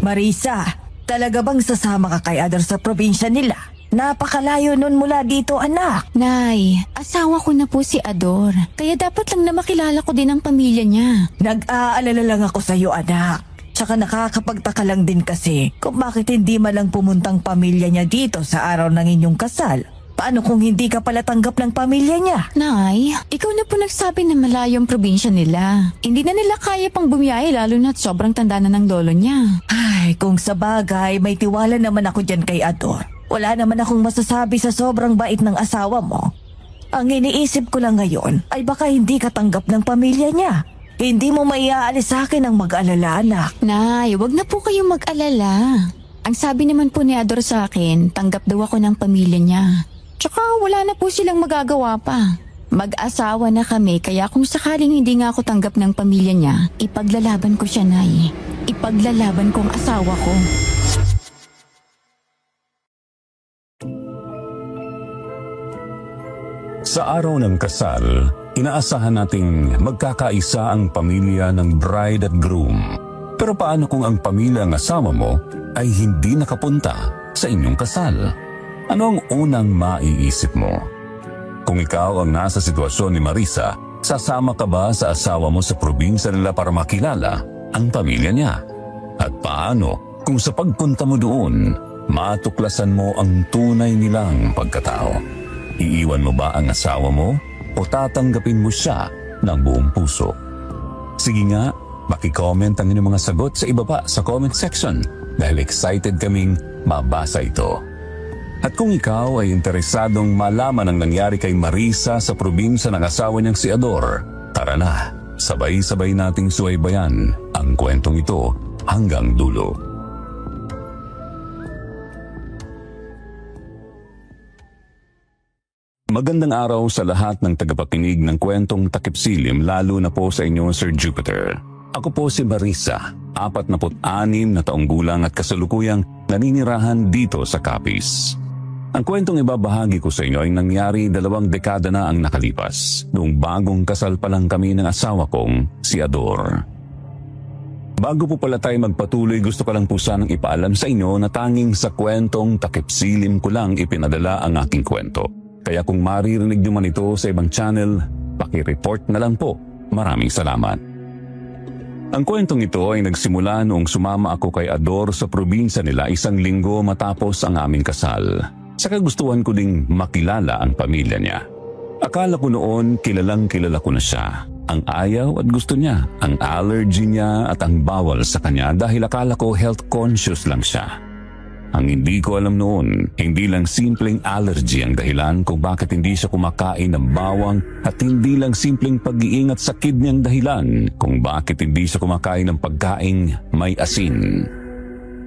Marisa, talaga bang sasama ka kay Ador sa probinsya nila? Napakalayo nun mula dito, anak. Nay, asawa ko na po si Ador. Kaya dapat lang na makilala ko din ang pamilya niya. Nag-aalala lang ako sa iyo, anak. Tsaka nakakapagtaka lang din kasi kung bakit hindi malang pumuntang pamilya niya dito sa araw ng inyong kasal. Paano kung hindi ka pala tanggap ng pamilya niya? Nay, ikaw na po nagsabi na malayo ang probinsya nila. Hindi na nila kaya pang bumiyahe lalo na't sobrang tanda na ng lolo niya. Ay, kung sa bagay, may tiwala naman ako dyan kay Ador. Wala naman akong masasabi sa sobrang bait ng asawa mo. Ang iniisip ko lang ngayon ay baka hindi ka tanggap ng pamilya niya. Hindi mo maiaalis sa akin ang mag-alala, anak. Nay, wag na po kayong mag-alala. Ang sabi naman po ni Ador sa akin, tanggap daw ako ng pamilya niya. Tsaka wala na po silang magagawa pa. Mag-asawa na kami kaya kung sakaling hindi nga ako tanggap ng pamilya niya, ipaglalaban ko siya, Nay. Ipaglalaban ko ang asawa ko. Sa araw ng kasal, inaasahan nating magkakaisa ang pamilya ng bride at groom. Pero paano kung ang pamilya ng asawa mo ay hindi nakapunta sa inyong kasal? Ano ang unang maiisip mo? Kung ikaw ang nasa sitwasyon ni Marisa, sasama ka ba sa asawa mo sa probinsya nila para makilala ang pamilya niya? At paano kung sa pagpunta mo doon, matuklasan mo ang tunay nilang pagkatao? Iiwan mo ba ang asawa mo o tatanggapin mo siya ng buong puso? Sige nga, maki-comment ang inyong mga sagot sa ibaba sa comment section dahil excited kaming mabasa ito. At kung ikaw ay interesadong malaman ang nangyari kay Marisa sa probinsya ng asawa niyang si Ador, tara na, sabay-sabay nating suwaybayan ang kwentong ito hanggang dulo. Magandang araw sa lahat ng tagapakinig ng kwentong Takip Silim, lalo na po sa inyo, Sir Jupiter. Ako po si Marisa, 46 na taong gulang at kasalukuyang naninirahan dito sa Capiz. Ang kwentong ibabahagi ko sa inyo ay nangyari 2 dekada na ang nakalipas, noong bagong kasal pa lang kami ng asawa kong si Ador. Bago po pala tayo magpatuloy, gusto ko lang po sanang ipaalam sa inyo na tanging sa kwentong Takip Silim ko lang ipinadala ang aking kwento. Kaya kung maririnig nyo man ito sa ibang channel, paki-report na lang po. Maraming salamat. Ang kwentong ito ay nagsimula noong sumama ako kay Ador sa probinsya nila 1 linggo matapos ang aming kasal. Sa kagustuhan ko ding makilala ang pamilya niya. Akala ko noon kilalang kilala ko na siya. Ang ayaw at gusto niya, ang allergy niya at ang bawal sa kanya dahil akala ko health conscious lang siya. Ang hindi ko alam noon, hindi lang simpleng allergy ang dahilan kung bakit hindi siya kumakain ng bawang at hindi lang simpleng pag-iingat sa kidney ang dahilan kung bakit hindi siya kumakain ng pagkaing may asin.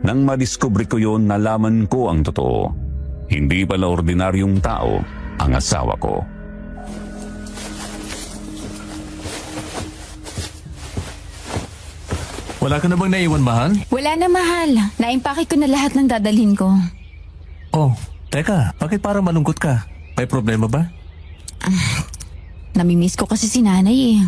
Nang madiskubre ko yon, nalaman ko ang totoo. Hindi pala ordinaryong tao ang asawa ko. Wala ka na bang naiwan, mahal? Wala na, mahal. Naimpake ko na lahat ng dadalhin ko. Oh, teka, bakit parang malungkot ka? May problema ba? Namimiss ko kasi si nanay eh.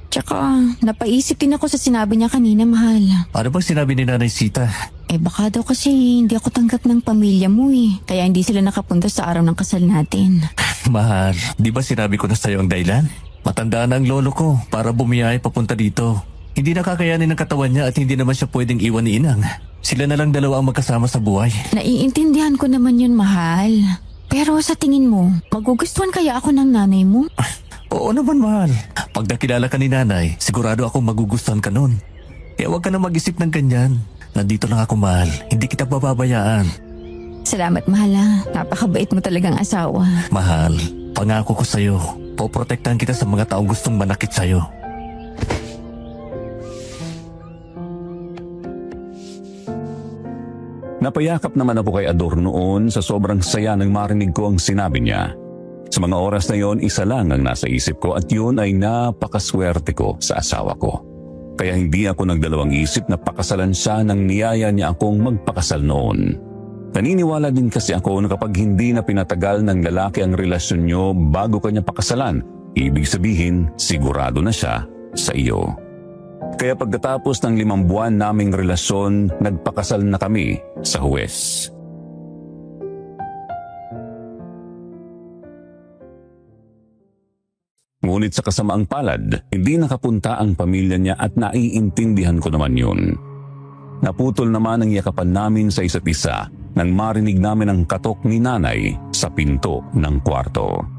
Tsaka, napaisip din ako sa sinabi niya kanina, mahal. Ano bang sinabi ni Nanay Sita? Eh baka daw kasi hindi ako tanggap ng pamilya mo eh. Kaya hindi sila nakapunta sa araw ng kasal natin. Mahal, di ba sinabi ko na sa'yo ang dahilan? Matanda na ang lolo ko para bumiyahe papunta dito. Hindi nakakayanin ng katawan niya at hindi naman siya pwedeng iwan ni Inang. Sila na lang dalawa ang magkasama sa buhay. Naiintindihan ko naman yun, mahal. Pero sa tingin mo, magugustuhan kaya ako ng nanay mo? Oo naman, mahal. Pag nakilala ka ni Nanay, sigurado akong magugustuhan ka nun. Kaya huwag ka na mag-isip ng ganyan. Nandito lang ako, mahal. Hindi kita bababayaan. Salamat, mahal ah. Napakabait mo talagang asawa. Mahal, pangako ko sa'yo, poprotektahan kita sa mga taong gustong manakit sa'yo. Napayakap naman ako kay Ador noon sa sobrang saya nang marinig ko ang sinabi niya. Sa mga oras na yon, isa lang ang nasa isip ko at yun ay napakaswerte ko sa asawa ko. Kaya hindi ako nagdalawang isip na pakasalan siya nang niyaya niya akong magpakasal noon. Naniniwala din kasi ako na kapag hindi na pinatagal ng lalaki ang relasyon niyo bago kanya pakasalan, ibig sabihin sigurado na siya sa iyo. Kaya pagkatapos ng 5 buwan naming relasyon, nagpakasal na kami sa huwes. Ngunit sa kasamaang palad, hindi nakapunta ang pamilya niya at naiintindihan ko naman yun. Naputol naman ang yakapan namin sa isa't isa nang marinig namin ang katok ni nanay sa pinto ng kwarto.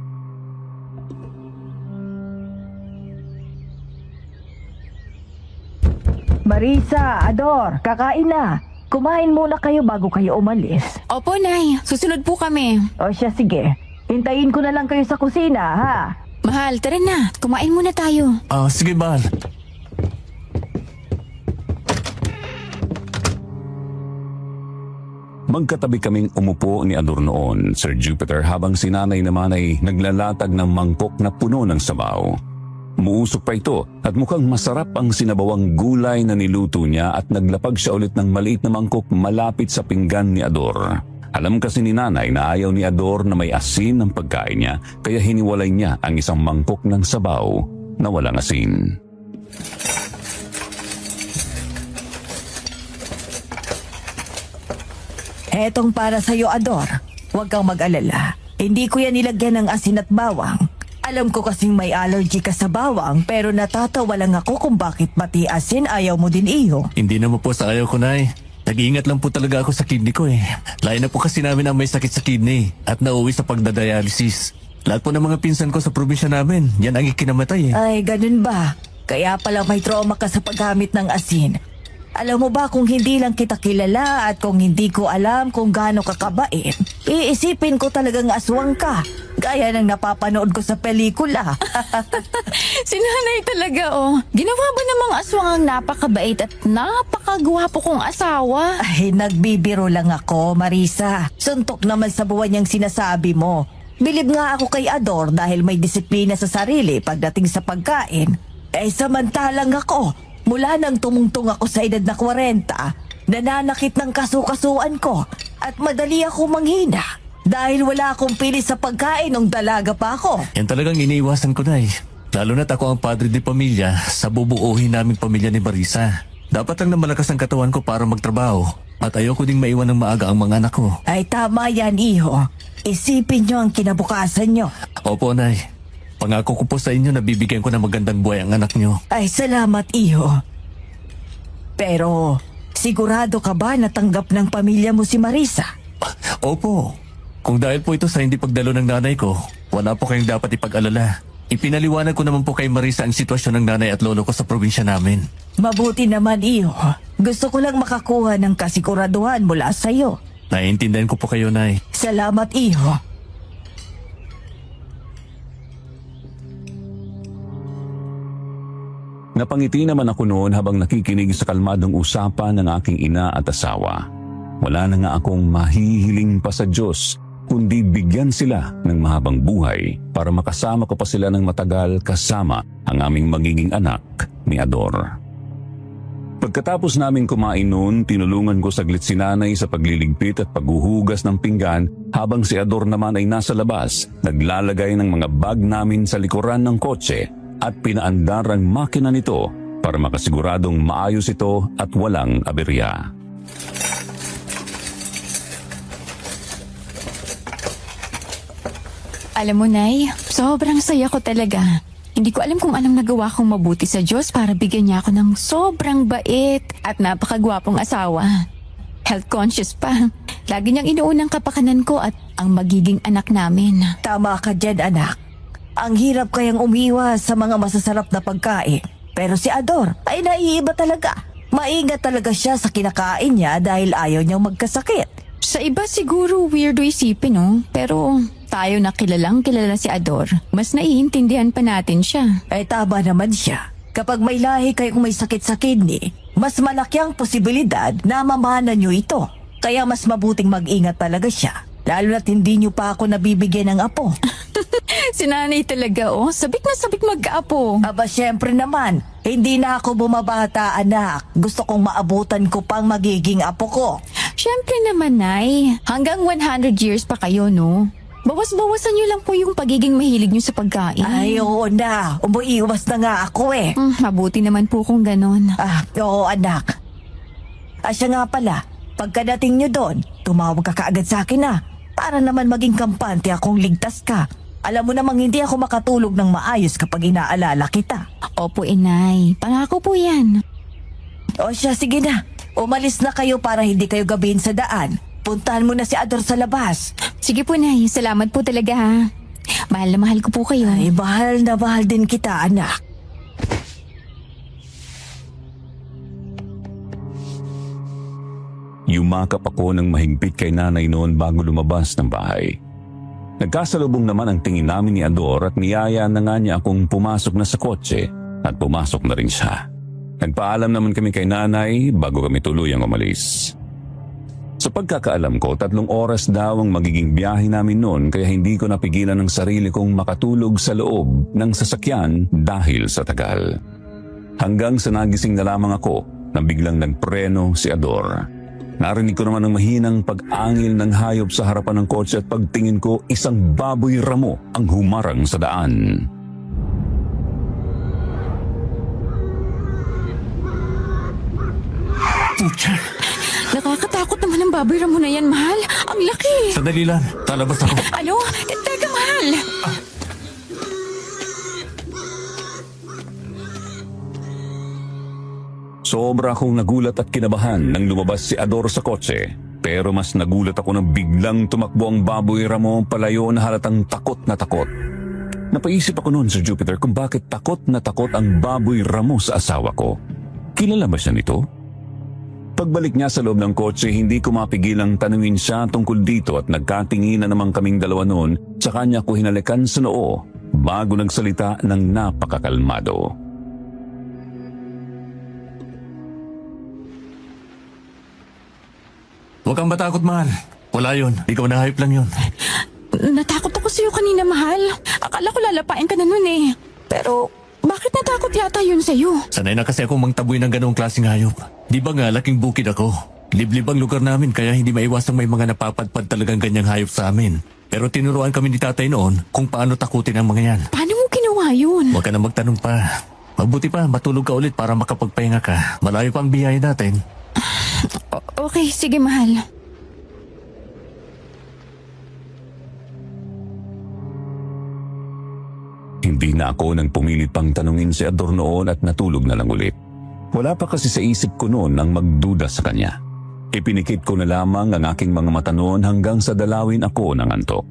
Marisa, Ador, kakain na. Kumain muna kayo bago kayo umalis. Opo, Nay. Susunod po kami. O siya, sige. Hintayin ko na lang kayo sa kusina, ha? Mahal, tara na. Kumain muna tayo. Sige, mahal. Magkatabi kaming umupo ni Ador noon, Sir Jupiter, habang si nanay naman ay naglalatag ng mangkok na puno ng sabaw. Muusok pa ito at mukhang masarap ang sinabawang gulay na niluto niya at naglapag siya ulit ng maliit na mangkok malapit sa pinggan ni Ador. Alam kasi ni nanay na ayaw ni Ador na may asin ang pagkain niya, kaya hiniwalay niya ang isang mangkok ng sabaw na walang asin. Etong para sa'yo, Ador. Huwag kang mag-alala. Hindi ko yan nilagyan ng asin at bawang. Alam ko kasing may allergy ka sa bawang, pero natatawa lang ako kung bakit pati asin ayaw mo din, iho. Hindi naman po sa ayaw ko, Nay. Nag-iingat lang po talaga ako sa kidney ko eh. Layo na po kasi namin ang may sakit sa kidney at nauwi sa pagdadialysis. Lahat po ng mga pinsan ko sa probinsya namin, yan ang ikinamatay eh. Ay, ganun ba? Kaya pala may trauma ka sa paggamit ng asin. Alam mo ba kung hindi lang kita kilala at kung hindi ko alam kung gaano ka kabait, iisipin ko talagang aswang ka. Gaya ng napapanood ko sa pelikula. Si Nanay talaga, oh. Ginawa ba namang aswang ang napakabait at napakagwapo kong asawa? Ay, nagbibiro lang ako, Marisa. Suntok naman sa buwan niyang sinasabi mo. Bilib nga ako kay Ador dahil may disiplina sa sarili pagdating sa pagkain. Eh, samantalang ako, mula nang tumungtong ako sa edad na 40, nananakit ng kasukasuan ko at madali ako manghina dahil wala akong pili sa pagkain nung dalaga pa ako. Yan talagang iniiwasan ko, Nay. Lalo na't ako ang padre de pamilya sa bubuuhin naming pamilya ni Marisa. Dapat lang na malakas ang katawan ko para magtrabaho at ayoko ding maiwan ng maaga ang mga anak ko. Ay, tama yan, iho. Isipin niyo ang kinabukasan niyo. Opo, Nay. Pangako ko po sa inyo na bibigyan ko ng magandang buhay ang anak niyo. Ay, salamat, iho. Pero, sigurado ka ba na tanggap ng pamilya mo si Marisa? Opo. Kung dahil po ito sa hindi pagdalo ng nanay ko, wala po kayong dapat ipag-alala. Ipinaliwanag ko naman po kay Marisa ang sitwasyon ng nanay at lolo ko sa probinsya namin. Mabuti naman, iho. Gusto ko lang makakuha ng kasiguraduhan mula sa'yo. Naiintindihan ko po kayo, Nay. Salamat, iho. Napangiti naman ako noon habang nakikinig sa kalmadong usapan ng aking ina at asawa. Wala na nga akong mahihiling pa sa Diyos, kundi bigyan sila ng mahabang buhay para makasama ko pa sila ng matagal kasama ang aming magiging anak ni Ador. Pagkatapos naming kumain noon, tinulungan ko saglit si nanay sa pagliligpit at paghuhugas ng pinggan habang si Ador naman ay nasa labas, naglalagay ng mga bag namin sa likuran ng kotse at pinaandar ang makina nito para makasiguradong maayos ito at walang aberya. Alam mo, Nay, sobrang saya ko talaga. Hindi ko alam kung anong nagawa kong mabuti sa Diyos para bigyan niya ako ng sobrang bait at napakagwapong asawa. Health conscious pa. Lagi niyang inuunang kapakanan ko at ang magiging anak namin. Tama ka dyan, anak. Ang hirap kayang umiwas sa mga masasarap na pagkain. Pero si Ador ay naiiba talaga. Maingat talaga siya sa kinakain niya dahil ayaw niyang magkasakit. Sa iba siguro weirdo isipin, no? Pero tayo na kilalang kilala si Ador. Mas naiintindihan pa natin siya. Ay, tama naman siya. Kapag may lahi kayong may sakit sa kidney, mas malaki ang posibilidad na mamana niyo ito. Kaya mas mabuting mag-ingat talaga siya. Lalo na't hindi niyo pa ako nabibigyan ng apo. Si Nanay talaga, oh. Sabik na sabik mag-apo. Aba, syempre naman. Hindi na ako bumabata, anak. Gusto kong maabutan ko pang magiging apo ko. Syempre naman, Nay. Hanggang 100 years pa kayo, no? Bawas-bawasan niyo lang po yung pagiging mahilig niyo sa pagkain. Ay, oo na. Umuiwas na nga ako eh. Mabuti naman po kung ganon. Oo anak. Siya nga pala, pagkadating nyo doon, tumawag ka kaagad sa akin para naman maging kampante akong ligtas ka. Alam mo namang hindi ako makatulog ng maayos kapag inaalala kita. Opo, inay. Pangako po yan. O siya, sige na. Umalis na kayo para hindi kayo gabihin sa daan. Puntahan mo na si Ador sa labas. Sige po, nay. Salamat po talaga, ha. Mahal na mahal ko po kayo. Ay, mahal na mahal din kita, anak. Yumakap ako ng mahigpit kay nanay noon bago lumabas ng bahay. Nagkasalubong naman ang tingin namin ni Ador at niyaya na nga niya akong pumasok na sa kotse at pumasok na rin siya. Nagpaalam naman kami kay nanay bago kami tuluyang umalis. Sa pagkakaalam ko, 3 oras daw ang magiging biyahe namin noon kaya hindi ko napigilan ng sarili kong makatulog sa loob ng sasakyan dahil sa tagal. Hanggang sa nagising na lamang ako nang biglang nagpreno si Ador. Narinig ko naman ang mahinang pag-angil ng hayop sa harapan ng kotse at pagtingin ko isang baboy ramo ang humarang sa daan. Pucha! Nakakatakot naman ang baboy ramo na yan, mahal. Ang laki. Sandali lang. Talabas ako. Ano? Teka, mahal. Sobra akong nagulat at kinabahan nang lumabas si Ador sa kotse. Pero mas nagulat ako nang biglang tumakbo ang baboy ramo palayo na halatang takot na takot. Napaisip ako noon, Sir Jupiter, kung bakit takot na takot ang baboy ramo sa asawa ko. Kilala ba siya nito? Pagbalik niya sa loob ng kotse, hindi ko mapigilang tanungin siya tungkol dito at nagkatingin na naman kaming dalawa noon, tsaka niya ko hinalikan sa noo bago nagsalita ng napakakalmado. Huwag kang matakot, mahal. Wala yun. Ikaw na hype lang yun. Natakot ako sa'yo kanina, mahal. Akala ko lalapain ka na nun eh. Pero bakit natakot yata yun sa'yo? Sanay na kasi akong mangtaboy ng ganong klaseng hayop. Di ba nga, laking bukid ako. Liblib ang lugar namin kaya hindi maiwasang may mga napapadpad talagang ganyang hayop sa amin. Pero tinuruan kami ni tatay noon kung paano takutin ang mga yan. Paano mo ginawa yun? Huwag ka na magtanong pa. Mabuti pa, matulog ka ulit para makapagpahinga ka. Malayo pa ang biyahe natin. Okay, sige, mahal. Hindi na ako nang pumilit pang tanungin si Ador noon at natulog na lang ulit. Wala pa kasi sa isip ko noon ang magduda sa kanya. Ipinikit ko na lamang ang aking mga mata noon hanggang sa dalawin ako ng antok.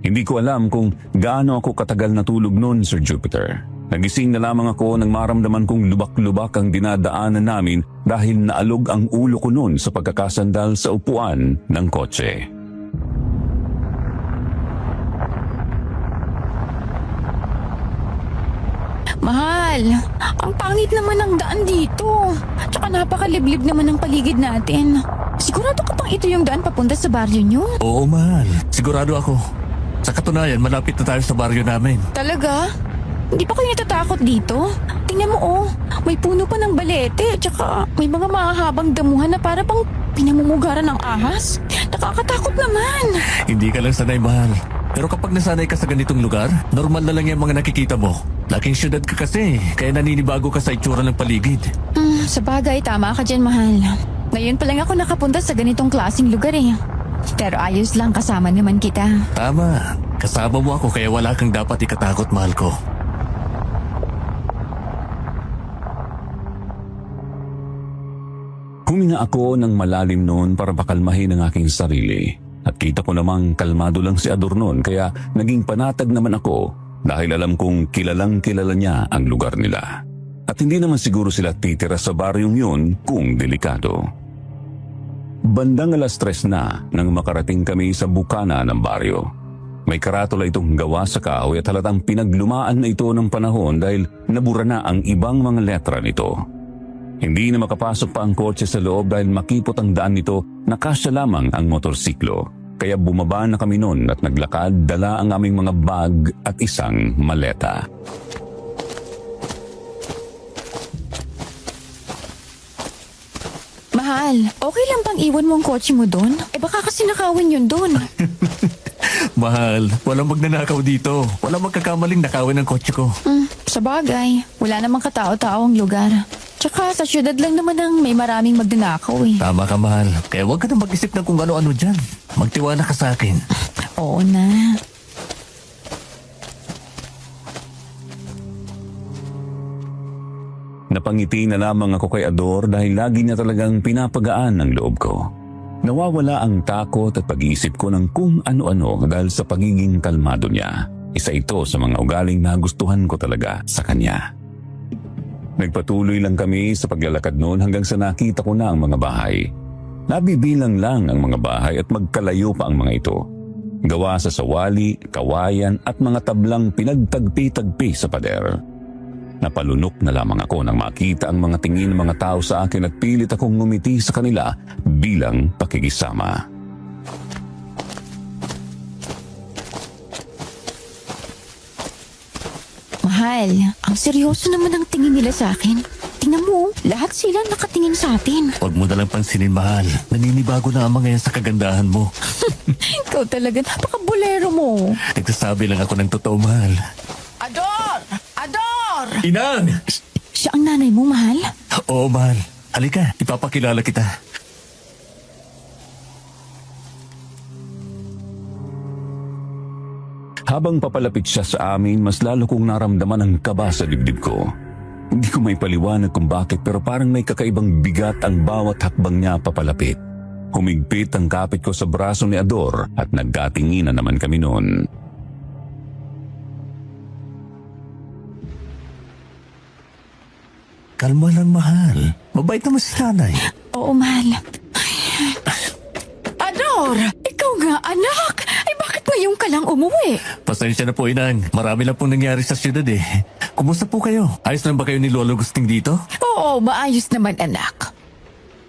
Hindi ko alam kung gaano ako katagal natulog noon, Sir Jupiter. Nagising na lamang ako nang maramdaman kong lubak-lubak ang dinadaanan namin dahil naalog ang ulo ko noon sa pagkakasandal sa upuan ng kotse. Mahal, ang pangit naman ng daan dito. Tsaka napakaliblib naman ng paligid natin. Sigurado ka pang ito yung daan papunta sa baryo nyo? Oo, mahal. Sigurado ako. Sa katunayan, malapit na tayo sa baryo namin. Talaga? Hindi pa kayo natatakot dito? Tingnan mo oh, may puno pa ng balete at saka may mga mahahabang damuhan na para pang pinamumugaran ng ahas. Nakakatakot naman. Hindi ka lang sanay, mahal. Pero kapag nasanay ka sa ganitong lugar, normal na lang yung mga nakikita mo. Laking syudad ka kasi, kaya naninibago ka sa itsura ng paligid. Sa bagay, tama ka dyan, mahal. Ngayon pa lang ako nakapunta sa ganitong klaseng lugar eh. Pero ayos lang, kasama naman kita. Tama. Kasama mo ako kaya wala kang dapat ikatakot, mahal ko. Huminga ako ng malalim noon para pakalmahin ang aking sarili. At kita ko namang kalmado lang si Ador noon kaya naging panatag naman ako dahil alam kong kilalang kilala niya ang lugar nila. At hindi naman siguro sila titira sa baryong yun kung delikado. Bandang 3:00 na nang makarating kami sa bukana ng baryo. May karatula itong gawa sa kahoy at halatang pinaglumaan na ito ng panahon dahil nabura na ang ibang mga letra nito. Hindi na makapasok pa ang kotse sa loob dahil makipot ang daan nito na kasya lamang ang motorsiklo. Kaya bumaba na kami noon at naglakad dala ang aming mga bag at isang maleta. Mahal, okay lang bang iwan mo ang kotse mo doon? Eh baka kasi nakawin yun doon. Mahal, walang magnanakaw dito. Walang magkakamaling nakawin ng kotse ko. Sa bagay, wala namang katao-tao ang lugar. Tsaka sa syudad lang naman ang may maraming magnanakaw eh. Tama ka, mahal. Kaya huwag ka na mag-isip ng kung ano-ano dyan. Magtiwala ka sa akin. Oo na. Napangiti na lamang ako kay Ador dahil lagi niya talagang pinapagaan ang loob ko. Nawawala ang takot at pag-iisip ko ng kung ano-ano dahil sa pagiging kalmado niya. Isa ito sa mga ugaling nagustuhan ko talaga sa kanya. Nagpatuloy lang kami sa paglalakad noon hanggang sa nakita ko na ang mga bahay. Nabibilang lang ang mga bahay at magkalayo pa ang mga ito. Gawa sa sawali, kawayan at mga tablang pinagtagpi-tagpi sa pader. Napalunok na lamang ako nang makita ang mga tingin ng mga tao sa akin at pilit akong ngumiti sa kanila bilang pakikisama. Mahal, ang seryoso naman ang tingin nila sa akin. Tingnan mo, lahat sila nakatingin sa atin. Huwag mo nalang pansinin, mahal. Naninibago na ang mga yan sa kagandahan mo. Ikaw talaga, napaka-bolero mo. Nagsasabi lang ako ng totoo, mahal. Ador! Ador! Inang! Siya ang nanay mo, mahal? Oo, mahal. Halika, ipapakilala kita. Habang papalapit siya sa amin, mas lalo kong naramdaman ang kaba sa dibdib ko. Hindi ko may paliwanag kung bakit pero parang may kakaibang bigat ang bawat hakbang niya papalapit. Humigpit ang kapit ko sa braso ni Ador at nagkatinginan naman kami noon. Kalma lang, mahal. Mabait naman si nanay. Oo, mahal. Ador! Ikaw nga, anak! Ay, bakit ngayon ka lang umuwi? Pasensya na po, Inang. Marami lang pong nangyari sa syudad eh. Kumusta po kayo? Ayos lang ba kayo ni Lolo Gusting dito? Oo, maayos naman, anak.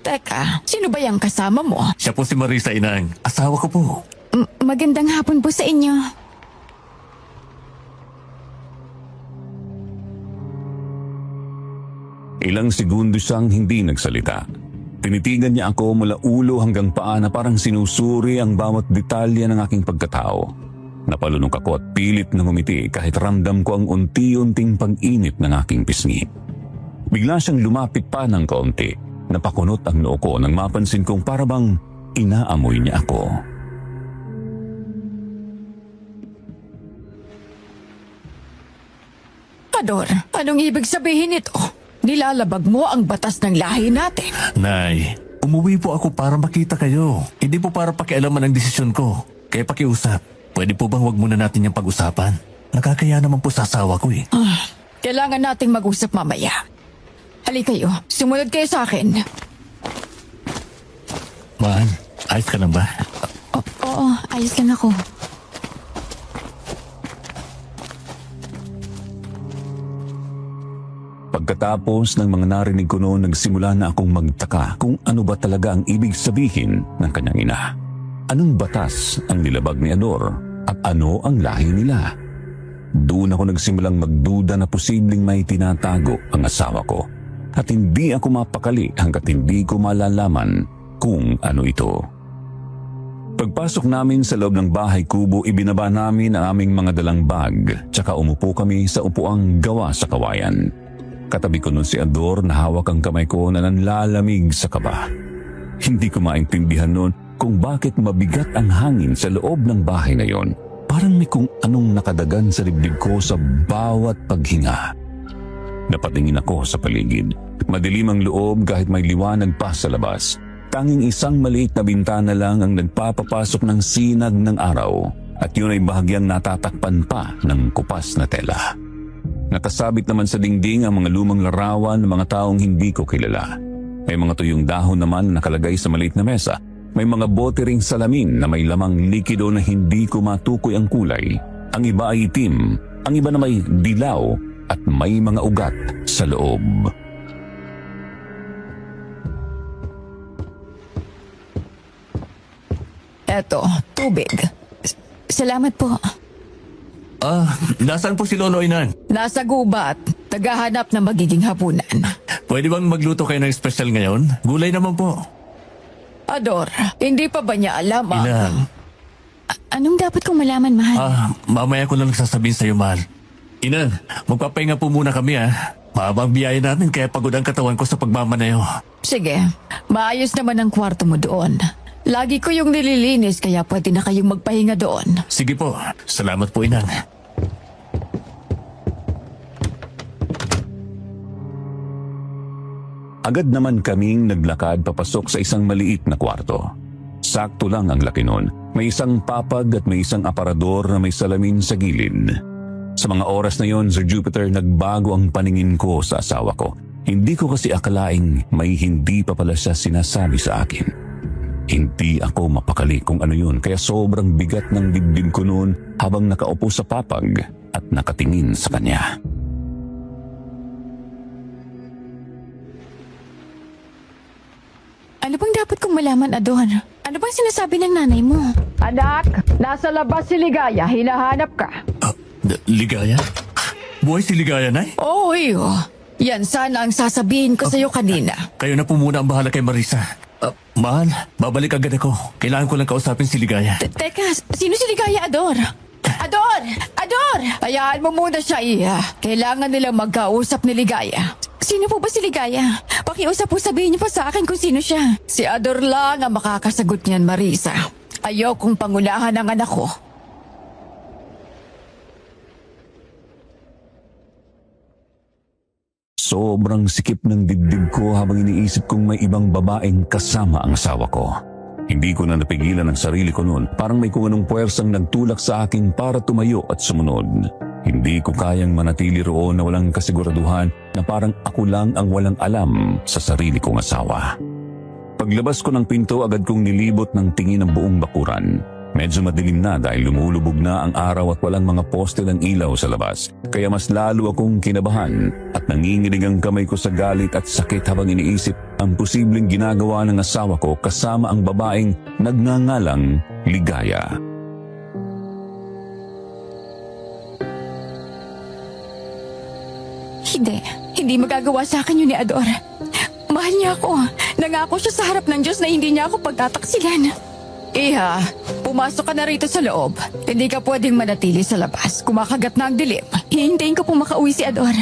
Teka, sino ba yung kasama mo? Siya po si Marisa, Inang. Asawa ko po. Magandang hapon po sa inyo. Ilang segundo siyang hindi nagsalita. Tinitigan niya ako mula ulo hanggang paa na parang sinusuri ang bawat detalye ng aking pagkatao. Napalunok ako at pilit na ngumiti kahit ramdam ko ang unti-unting pag-init ng aking pisngi. Bigla siyang lumapit pa ng kaunti. Napakunot ang noo ko nang mapansin kong parabang inaamoy niya ako. Ador, anong ibig sabihin nito? Nilalabag mo ang batas ng lahi natin. Nay, umuwi po ako para makita kayo. Hindi po para pakialaman ang desisyon ko. Kaya pakiusap. Pwede po bang wag muna natin yung pag-usapan? Nakakaya naman po sa asawa ko eh. Kailangan nating mag-usap mamaya. Halika kayo, sumunod kayo sa akin. Mahal, ayos ka lang ba? Oo, ayos lang ako. Pagkatapos ng mga narinig ko noon, nagsimula na akong magtaka kung ano ba talaga ang ibig sabihin ng kanyang ina. Anong batas ang nilabag ni Ador at ano ang lahi nila? Doon ako nagsimulang magduda na posibleng may tinatago ang asawa ko at hindi ako mapakali hanggat hindi ko malalaman kung ano ito. Pagpasok namin sa loob ng bahay kubo, ibinaba namin ang aming mga dalang bag tsaka umupo kami sa upuang gawa sa kawayan. Katabi ko nun si Ador na hawak ang kamay ko na nanlalamig sa kaba. Hindi ko maintindihan noon kung bakit mabigat ang hangin sa loob ng bahay na yon. Parang may kung anong nakadagan sa dibdib ko sa bawat paghinga. Napatingin ako sa paligid. Madilim ang loob kahit may liwanag pa sa labas. Tanging isang maliit na bintana lang ang nagpapapasok ng sinag ng araw at yun ay bahagyang natatakpan pa ng kupas na tela. Nakasabit naman sa dingding ang mga lumang larawan ng mga taong hindi ko kilala. May mga tuyong dahon naman nakalagay sa maliit na mesa. May mga bote ring salamin na may lamang likido na hindi ko matukoy ang kulay. Ang iba ay itim, ang iba na may dilaw at may mga ugat sa loob. Eto, tubig. Salamat po. Nasaan po si Lolo, Inang? Nasa gubat, naghahanap na magiging hapunan. Pwede bang magluto kayo ng special ngayon? Gulay naman po. Ador, hindi pa ba niya alam Inang, Anong dapat kong malaman, mahal? Mamaya ko lang sasabihin sa'yo, mahal. Inang, magpapahinga po muna kami Mahabang biyahe namin kaya pagod ang katawan ko sa pagmamaneho. Sige, maayos naman ang kwarto mo doon. Lagi ko yung nililinis kaya pwede na kayong magpahinga doon. Sige po, salamat po, Inang. Agad naman kaming naglakad papasok sa isang maliit na kwarto. Sakto lang ang laki nun. May isang papag at may isang aparador na may salamin sa gilid. Sa mga oras na yon, Sir Jupiter, nagbago ang paningin ko sa asawa ko. Hindi ko kasi akalaing may hindi pa pala siya sinasabi sa akin. Hindi ako mapakali kung ano yun, kaya sobrang bigat ng dibdib ko noon habang nakaupo sa papag at nakatingin sa kanya. Ano bang dapat kong malaman, Adon? Ano bang sinasabi ng nanay mo? Anak, nasa labas si Ligaya. Hinahanap ka. Ligaya? Buhay si Ligaya, Nay? Oo, iyo. Yan sana ang sasabihin ko sa'yo kanina. Kayo na po muna ang bahala kay Marisa. Mahal, babalik agad ako. Kailangan ko lang kausapin si Ligaya. Teka, sino si Ligaya, Ador? Ador! Ador! Hayaan mo muna siya, Iya. Kailangan nila magkausap ni Ligaya. Sino po ba si Ligaya? Pakiusap po, sabihin niyo pa sa akin kung sino siya. Si Ador lang ang makakasagot niyan, Marisa. Ayaw kong pangunahan ang anak ko. Sobrang sikip ng dibdib ko habang iniisip kong may ibang babaeng kasama ang asawa ko. Hindi ko na napigilan ang sarili ko noon. Parang may kung anong puwersang nagtulak sa akin para tumayo at sumunod. Hindi ko kayang manatili roon na walang kasiguraduhan na parang ako lang ang walang alam sa sarili kong asawa. Paglabas ko ng pinto, agad kong nilibot ng tingin ang buong bakuran. Medyo madilim na dahil lumulubog na ang araw at walang mga poste ng ilaw sa labas. Kaya mas lalo akong kinabahan at nanginginig ang kamay ko sa galit at sakit habang iniisip ang posibleng ginagawa ng asawa ko kasama ang babaeng nagngangalang Ligaya. Hindi magagawa sa akin yun ni Ador. Mahal niya ako. Nangako siya sa harap ng Diyos na hindi niya ako pagtataksilan. Iha, pumasok ka na rito sa loob. Hindi ka pwedeng manatili sa labas. Kumakagat na ang dilim. Hihintayin ko pong makauwi si Ador.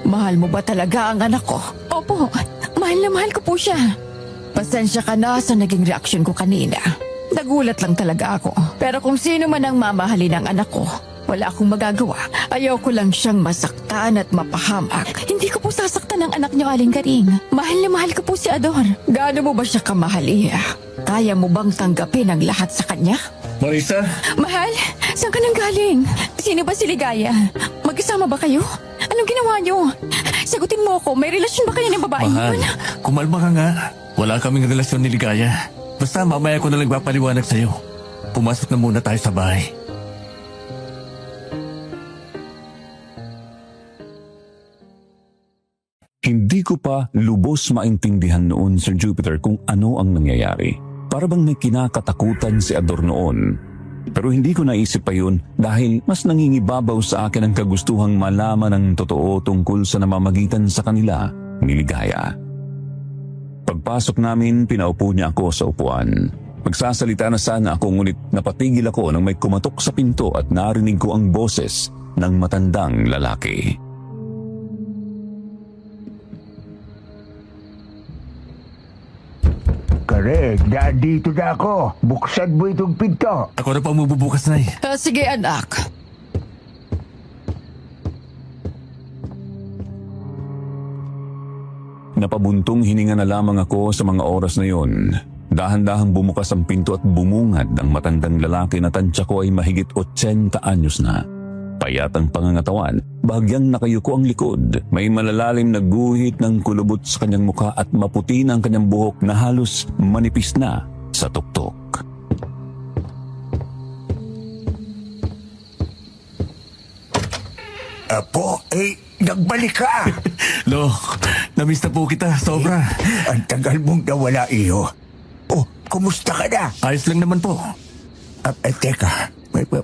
Mahal mo ba talaga ang anak ko? Opo, mahal na mahal ko po siya. Pasensya ka na sa naging reaksyon ko kanina. Nagulat lang talaga ako. Pero kung sino man ang mamahalin ng anak ko, wala akong magagawa. Ayaw ko lang siyang masaktan at mapahamak. Hindi ko po sasaktan ang anak niyo, Aling Garing. Mahal na mahal ko po si Ador. Gaano mo ba siya kamahal, Iya? Kaya mo bang tanggapin ang lahat sa kanya? Marisa? Mahal, saan ka nang galing? Sino ba si Ligaya? Magkasama ba kayo? Anong ginawa niyo? Sagutin mo ako, may relasyon ba kayo ng babae Mahal, yun? kumalma ka nga. Wala kaming relasyon ni Ligaya. Basta mamaya ko na lang papaliwanag sa'yo. Pumasok na muna tayo sa bahay. Hindi ko pa lubos maintindihan noon, Sir Jupiter, kung ano ang nangyayari. Para bang may kinakatakutan si Ador noon. Pero hindi ko naisip pa yun dahil mas nangingibabaw sa akin ang kagustuhang malaman ang totoo tungkol sa namamagitan sa kanila ni Ligaya. Pagpasok namin, pinaupo niya ako sa upuan. Magsasalita na sana ako ngunit napatigil ako nang may kumatok sa pinto at narinig ko ang boses ng matandang lalaki. Correct, dito na ako. Buksan mo itong pinto. Ako na pa mabubukas, Nay. Sige, anak. Napabuntong hininga na lamang ako sa mga oras na yon. Dahan-dahang bumukas ang pinto at bumungad ang matandang lalaki na tansya ko ay mahigit 80 anyos na. Payat ang pangangatawan, bahagyang nakayuko ang likod. May malalalim na guhit ng kulubot sa kanyang mukha at maputi na ang kanyang buhok na halos manipis na sa tuktok. Apo, nagbalik ka. Lo, namiss na po kita, sobra. Ang tagal mong nawala, iyo. Oh, kumusta ka na? Ayos lang naman po. Teka,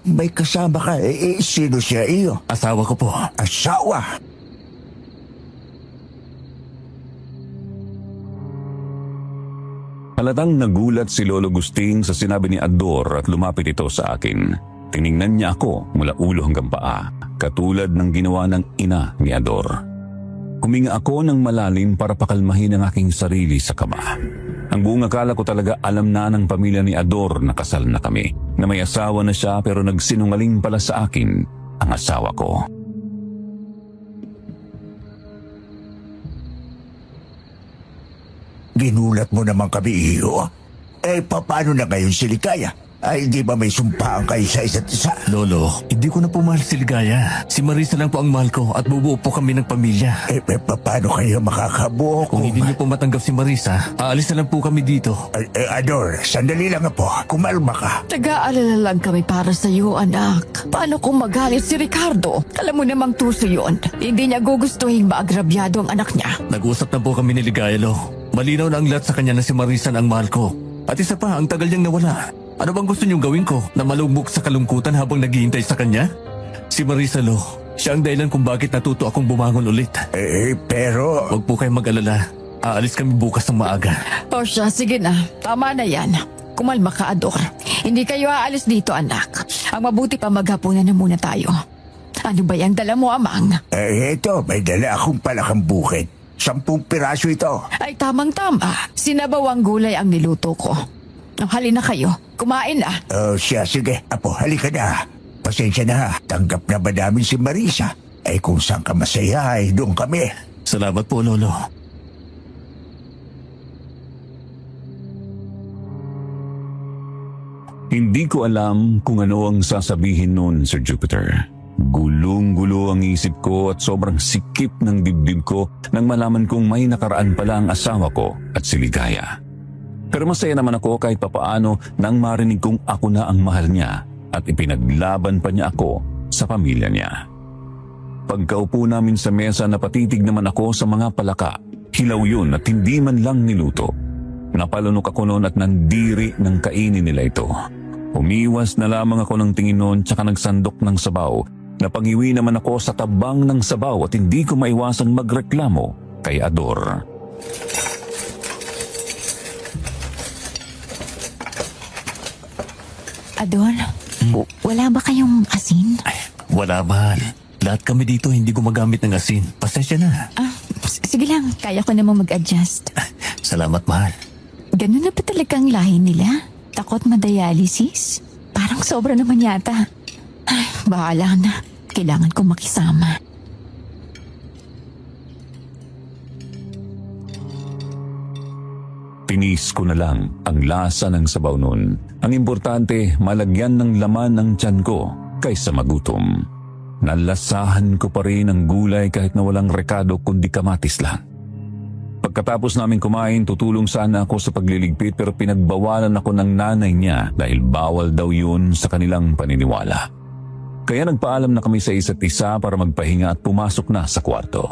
may kasama ka. Sino siya, iyo? Asawa ko po. Asawa? Halatang nagulat si Lolo Gusting sa sinabi ni Ador at lumapit ito sa akin. Tiningnan niya ako mula ulo hanggang paa, katulad ng ginawa ng ina ni Ador. Huminga ako ng malalim para pakalmahin ang aking sarili sa kaba. Ang buong akala ko talaga alam na ng pamilya ni Ador na kasal na kami, na may asawa na siya pero nagsinungaling pala sa akin ang asawa ko. Ginulat mo naman kami, iyo. Paano na ngayon si Ligaya? Ay, di ba may sumpaan kayo sa isa't isa? Lolo, hindi ko na po mahal si Ligaya. Si Marisa lang po ang mahal ko at bubuo po kami ng pamilya. Paano kayo makakabuo Kung hindi niyo po matanggap si Marisa, aalis na lang po kami dito. Ador, sandali lang po. Kumalma ka. Nag-aalala lang kami para sa iyo, anak. Paano kung magalit si Ricardo? Alam mo namang tuso yun. Hindi niya gugustuhin maagrabyado ang anak niya. Nag-usap na po kami ni Ligaya, Lo. Malinaw na ang lahat sa kanya na si Marisa ang mahal ko. At isa pa, ang tagal niyang nawala. Ano bang gusto niyong gawin ko? Na malugmok sa kalungkutan habang naghihintay sa kanya? Si Marisa, Lo. Siya ang dahilan kung bakit natuto akong bumangon ulit. Pero... Huwag po kayong mag-alala. Aalis kami bukas ng maaga. O siya, sige na. Tama na yan. Kumalma ka, Ador. Hindi kayo aalis dito, anak. Ang mabuti pa maghapunan na muna tayo. Ano ba yung dala mo, Amang? Ito, may dala akong palakang bukid. 10 piraso ito. Ay, tamang-tama. Sinabawang gulay ang niluto ko. Halina kayo. Kumain na. Siya, sige. Apo, halika na. Pasensya na. Tanggap na ba namin si Marisa? Kung saan ka masaya, doon kami. Salamat po, Lolo. Hindi ko alam kung ano ang sasabihin noon, Sir Jupiter. Gulong-gulo ang isip ko at sobrang sikip ng dibdib ko nang malaman kong may nakaraan pala ang asawa ko at si Ligaya. Pero masaya naman ako kahit papaano nang marinig kong ako na ang mahal niya at ipinaglaban pa niya ako sa pamilya niya. Pagkaupo namin sa mesa, napatitig naman ako sa mga palaka. Hilaw yun at hindi man lang niluto. Napalunok ako noon at nandiri ng kainin nila ito. Umiwas na lamang ako ng tingin noon tsaka nagsandok ng sabaw. Napangiwi naman ako sa tabang ng sabaw at hindi ko maiwasang magreklamo kay Ador. Ador, wala ba kayong asin? Wala, mahal. Lahat kami dito hindi gumagamit ng asin. Pasensya na. Sige lang, kaya ko namang mag-adjust. Salamat, mahal. Ganun na ba talagang lahi nila? Takot ma-dialysis? Parang sobra naman yata. Ay, bahala na. Kailangan ko makisama. Tinis ko na lang ang lasa ng sabaw nun. Ang importante, malagyan ng laman ang tiyan ko kaysa magutom. Nalasahan ko pa rin ang gulay kahit na walang rekado kundi kamatis lang. Pagkatapos namin kumain, tutulong sana ako sa pagliligpit pero pinagbawalan ako ng nanay niya dahil bawal daw yun sa kanilang paniniwala. Kaya nagpaalam na kami sa isa't isa para magpahinga at pumasok na sa kwarto.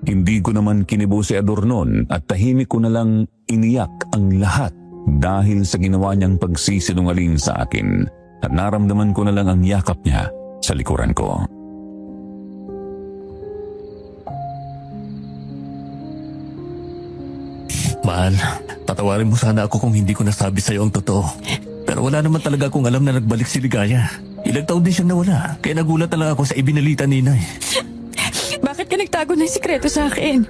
Hindi ko naman kinibo si Ador noon at tahimik ko na lang iniyak ang lahat dahil sa ginawa niyang pagsisinungaling sa akin at naramdaman ko na lang ang yakap niya sa likuran ko. Mahal, patawarin mo sana ako kung hindi ko nasabi sa'yo ang totoo. Pero wala naman talaga akong alam na nagbalik si Ligaya. Ilang taon din siyang nawala, kaya nagulat na lang ako sa ibinalita ni Inay. Bakit ka nagtago ng sikreto sa akin?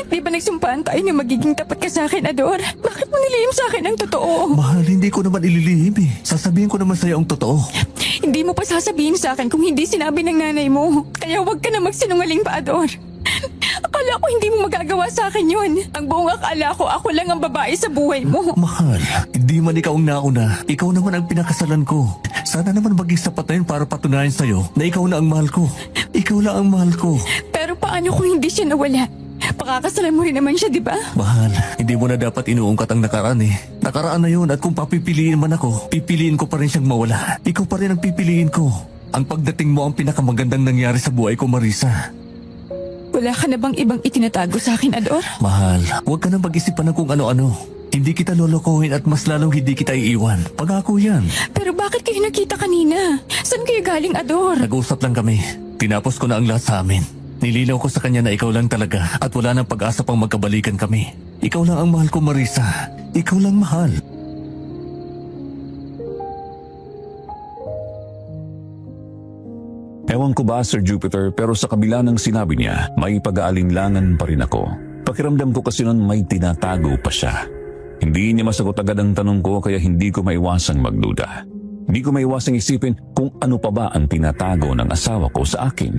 Di ba nagsumpaan tayo na magiging tapat ka sa akin, Ador? Bakit mo nilihim sa akin ang totoo? Mahal, hindi ko naman ililihim eh. Sasabihin ko naman sa'yo ang totoo. Hindi mo pa sasabihin sa akin kung hindi sinabi ng nanay mo. Kaya huwag ka na magsinungaling pa, Ador. Akala ko hindi mo magagawa sa akin yun. Ang buong akala ko ako lang ang babae sa buhay mo. Mahal, hindi man ikaw ang nauna. Ikaw naman ang pinakasalan ko. Sana naman maging sapat na yun para patunayan sa'yo na ikaw na ang mahal ko. Ikaw lang ang mahal ko. Pero paano kung hindi siya nawala? Pakakasalan mo rin naman siya, di ba? Mahal, hindi mo na dapat inuungkat ang nakaraan eh. Nakaraan na yun at kung papipiliin man ako, pipiliin ko pa rin siyang mawala. Ikaw pa rin ang pipiliin ko. Ang pagdating mo ang pinakamagandang nangyari sa buhay ko, Marisa. Wala ka na bang ibang itinatago sa akin, Ador? Mahal, huwag ka nang mag-isipan ng kung ano-ano. Hindi kita lolokohin at mas lalong hindi kita iiwan. Pangako yan. Pero bakit kayo nakita kanina? Saan kayo galing, Ador? Nag-usap lang kami. Tinapos ko na ang lahat sa amin. Nilinaw ko sa kanya na ikaw lang talaga at wala nang pag-asa pang magkabalikan kami. Ikaw lang ang mahal ko, Marisa. Ikaw lang mahal. Ewan ko ba, Sir Jupiter, pero sa kabila ng sinabi niya, may pag-aalinlangan pa rin ako. Pakiramdam ko kasi nun may tinatago pa siya. Hindi niya masagot agad ang tanong ko kaya hindi ko maiwasang magduda. Hindi ko maiwasang isipin kung ano pa ba ang tinatago ng asawa ko sa akin.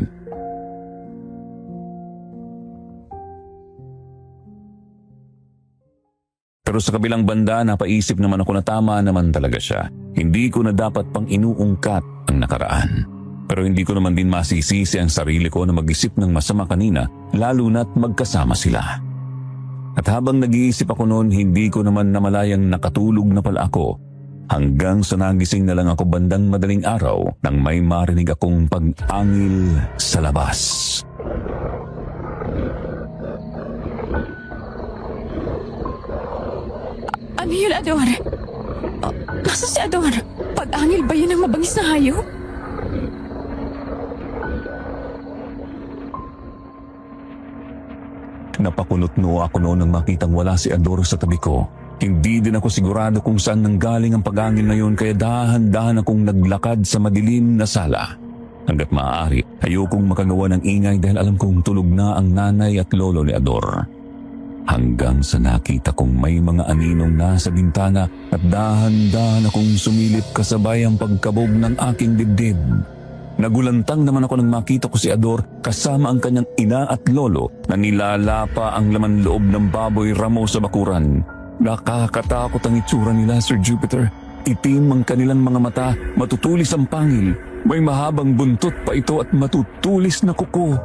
Pero sa kabilang banda, napaisip naman ako na tama naman talaga siya. Hindi ko na dapat pang inuungkat ang nakaraan. Pero hindi ko naman din masisisi ang sarili ko na mag-isip ng masama kanina, lalo na't magkasama sila. At habang nag-iisip ako noon, hindi ko naman namalayang nakatulog na pala ako hanggang sa nagising na lang ako bandang madaling araw nang may marinig akong pag-angil sa labas. Ano yun, Ador? Nasa si Ador? Pag-angil ba yun ang mabangis na hayop? Napakunot-no ako noon nang makitang wala si Ador sa tabi ko. Hindi din ako sigurado kung saan nanggaling ang pag-angil na yun kaya dahan-dahan akong naglakad sa madilim na sala. Hanggat maaari, ayokong makagawa ng ingay dahil alam kong tulog na ang nanay at lolo ni Ador. Hanggang sa nakita kong may mga aninong nasa bintana at dahan-dahan akong sumilip kasabay ang pagkabog ng aking dibdib. Nagulantang naman ako nang makita ko si Ador kasama ang kanyang ina at lolo na nilalapa ang laman loob ng baboy ramo sa bakuran. Nakakatakot ang itsura nila, Sir Jupiter. Itim ang kanilang mga mata, matutulis ang pangil. May mahabang buntot pa ito at matutulis na kuko.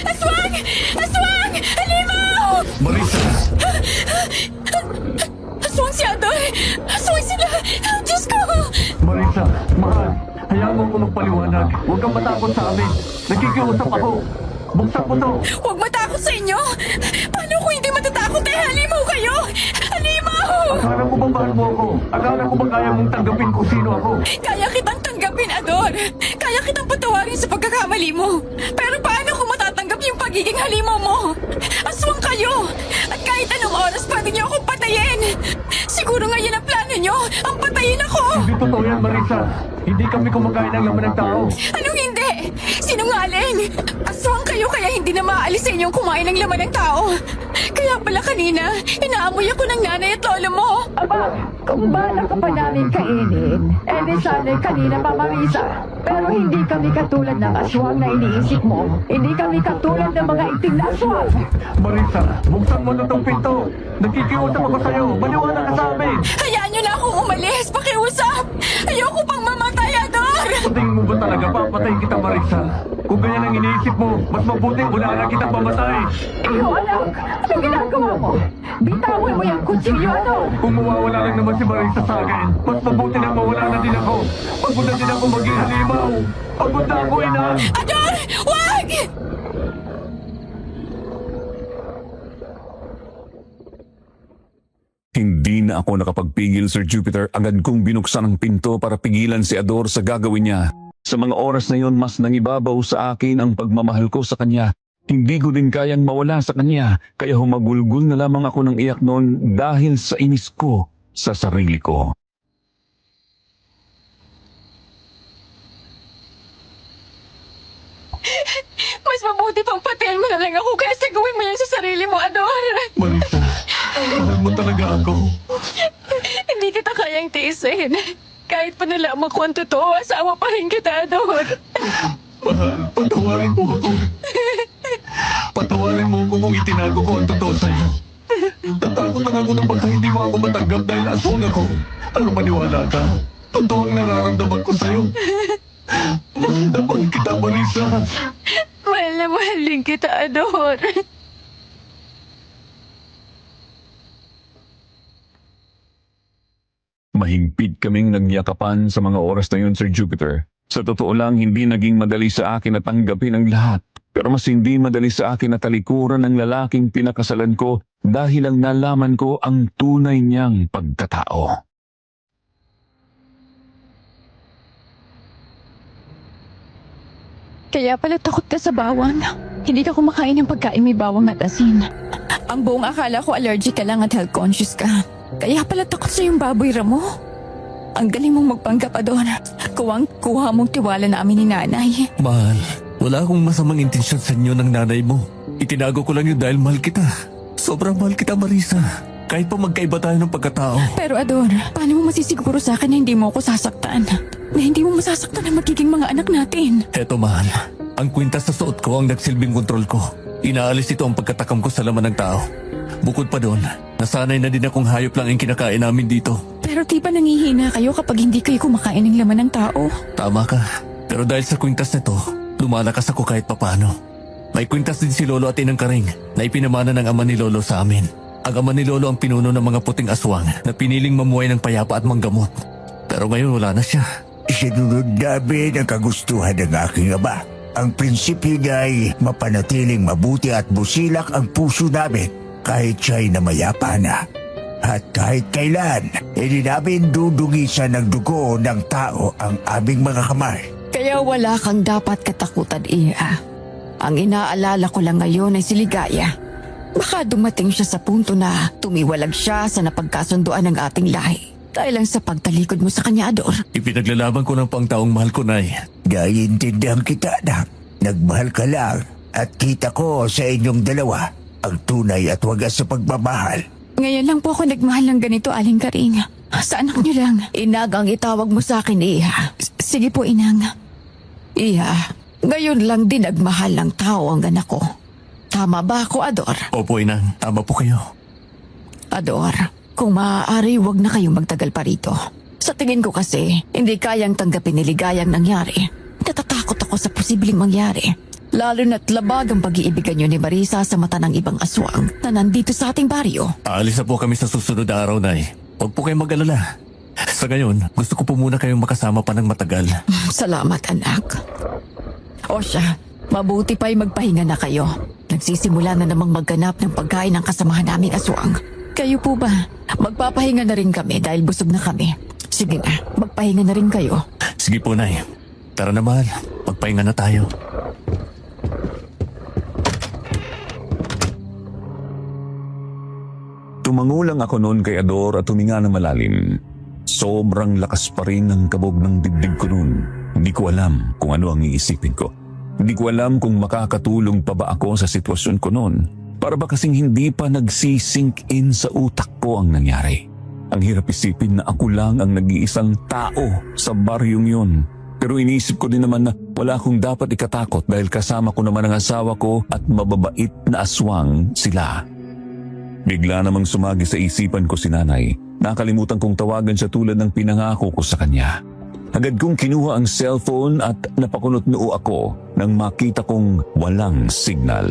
Aswang! Aswang! Halimaw! Marisa! Aswang si Ador! Aswang sila! Diyos ko! Marisa, mahal. Hayaan mo ko magpaliwanag. Huwag kang matakot sa amin. Nakikiusap ako. Buksan mo to. Huwag matakot sa inyo! Paano kung hindi matatakot eh? Halimaw kayo! Halimaw! Akala ko bang mahal mo ako? Akala ko bang kaya mong tanggapin kung sino ako? Kaya kitang tanggapin, Ador! Kaya kitang patawarin sa pagkakamali mo! Pero paano kung matatanggap yung pagiging halimaw mo? Aswang kayo! At kahit anong oras pwede niyo akong patayin! Siguro ngayon ang plano niyo, ang patayin ako! Hindi totoo yan, Marisa. Hindi kami kumakain ng laman ng tao. Anong hindi? Sinungaling! Aswang kayo kaya hindi na maalis sa inyong kumain ng laman ng tao. Kaya pala kanina, inaamoy ako ng nanay at lolo mo. Aba, kung bala ka pa namin kainin, di sana'y kanina pa, Marisa. Pero hindi kami katulad ng aswang na iniisip mo. Hindi kami katulad ng mga itim na aswang. Marisa, buksan mo na tong pinto. Nakikiusap ako sa'yo. Maniwala ka sa amin. Hayaan niyo na akong umalis, pakiusap! Ayoko pang mamatay, Ador! Tingin mo ba talaga papatayin kita, Marisa? Kung ganyan ang iniisip mo, mas mabuti wala na kitang mamatay. Iyo, anak! Ano ginagawa mo? Bitawan mo yung kutsilyo, ano? Kung mawawala lang naman si Marisa sa akin, mas mabuti na mawala na din ako. Pagod na din ako maging halimaw. Pagod na ako, ina. Ador! Wag! Hindi na ako nakapagpigil, Sir Jupiter. Agad kong binuksan ang pinto para pigilan si Ador sa gagawin niya. Sa mga oras na yon, mas nangibabaw sa akin ang pagmamahal ko sa kanya. Hindi ko din kayang mawala sa kanya, kaya humagulgul na lamang ako ng iyak noon dahil sa inis ko sa sarili ko. Mas mabuti pang patayin mo na lang ako kaysa gawin mo yan sa sarili mo, Ador! Marisa, mahal mo talaga ako. Hindi kita kayang tiisin. Kahit pa nalaman ko ang totoo, asawa pa rin kita, Ador. Mahal, patawarin mo ako. Patawarin mo ako kung itinago ko ang totoo sa'yo. Tatakot lang ako na baka hindi mo ako matanggap dahil aswang ako. Ano maniwala ka? Totoo ang nararamdaman ko sa'yo. Mahal na mahal kita, Marisa. Mahal na mahal din kita, Ador. Mahigpit kaming nagyakapan sa mga oras na yun, Sir Jupiter. Sa totoo lang, hindi naging madali sa akin na tanggapin ang lahat. Pero mas hindi madali sa akin na talikuran ng lalaking pinakasalan ko dahil lang nalaman ko ang tunay niyang pagkatao. Kaya pala takot ka sa bawang. Hindi ka kumakain ng pagkain may bawang at asin. Ang buong akala ko allergic ka lang at health conscious ka. Kaya pala takot sa yung baboy ramo. Ang galing mong magpanggap, Ador. Kuwang-kuha mong tiwala namin ni nanay. Mahal, wala akong masamang intensyon sa inyo ng nanay mo. Itinago ko lang yun dahil mahal kita. Sobrang mahal kita, Marisa. Kahit pa magkaiba tayo ng pagkatao. Pero Ador, paano mo masisiguro sa akin na hindi mo ako sasaktan? Na hindi mo masasaktan ang magiging mga anak natin? Eto, mahal. Ang kwintas sa suot ko ang nagsilbing kontrol ko. Inaalis ito ang pagkatakam ko sa laman ng tao. Bukod pa doon, nasanay na din akong hayop lang ang kinakain namin dito. Pero di ba nangihina kayo kapag hindi kayo kumakain ng laman ng tao? Tama ka. Pero dahil sa kwintas nito, lumalakas ako kahit papano. May kwintas din si Lolo at Inang Karing na ipinamana ng ama ni Lolo sa amin. Ang ama ni Lolo ang pinuno ng mga puting aswang na piniling mamuhay ng payapa at manggamot. Pero ngayon wala na siya. Sinunod namin ang kagustuhan ng aking ama. Ang prinsipyo niya ay mapanatiling mabuti at busilak ang puso namin kahit siya'y namayapa na. At kahit kailan, hindi namin dudungisan ng dugo ng tao ang aming mga kamay. Kaya wala kang dapat katakutan, Iha. Ang inaalala ko lang ngayon ay si Ligaya. Baka dumating siya sa punto na tumiwalag siya sa napagkasunduan ng ating lahi. Dahil lang sa pagtalikod mo sa kanya, Ador. Ipinaglalaban ko ng pangtaong mahal ko, Nay. Naiintindihan kita, anak. Nagmahal ka lang at kita ko sa inyong dalawa ang tunay at wagas sa pagmamahal. Ngayon lang po ako nagmahal ng ganito, Aling Karing. Sa anak niyo lang. Inag ang itawag mo sa akin, Iha. Sige po, Inang. Iha, ngayon lang din nagmahal ng tao ang anak ko. Tama ba ako, Ador? Opo, Inang. Tama po kayo. Ador, kung maaari, wag na kayong magtagal pa rito. Sa tingin ko kasi, hindi kayang tanggapin ni Ligayang nangyari. Natatakot ako sa posibleng mangyari. Lalo na't labag ang pag-iibigan niyo ni Marisa sa mata ng ibang aswang na nandito sa ating baryo. Aalis na po kami sa susunod na araw, Nay. Huwag po kayong mag-alala. Sa ngayon, gusto ko po muna kayong makasama pa ng matagal. Salamat, anak. O siya, mabuti pa'y magpahinga na kayo. Nagsisimula na namang magganap ng pagkain ng kasamahan naming aswang. Kayo po ba? Magpapahinga na rin kami dahil busog na kami. Sige na, magpahinga na rin kayo. Sige po, Nay. Tara na, mahal. Magpahinga na tayo. Tumangulang ako noon kay Ador at huminga ng malalim. Sobrang lakas pa rin ng kabog ng dibdib ko noon. Hindi ko alam kung ano ang iisipin ko. Hindi ko alam kung makakatulong pa ba ako sa sitwasyon ko noon. Para ba kasing hindi pa nagsisink in sa utak ko ang nangyari. Ang hirap isipin na ako lang ang nag-iisang tao sa baryong yun. Pero iniisip ko din naman na wala akong dapat ikatakot dahil kasama ko naman ang asawa ko at mababait na aswang sila. Bigla namang sumagi sa isipan ko si nanay. Nakalimutan kong tawagan siya tulad ng pinangako ko sa kanya. Agad kong kinuha ang cellphone at napakunot noo ako nang makita kong walang signal.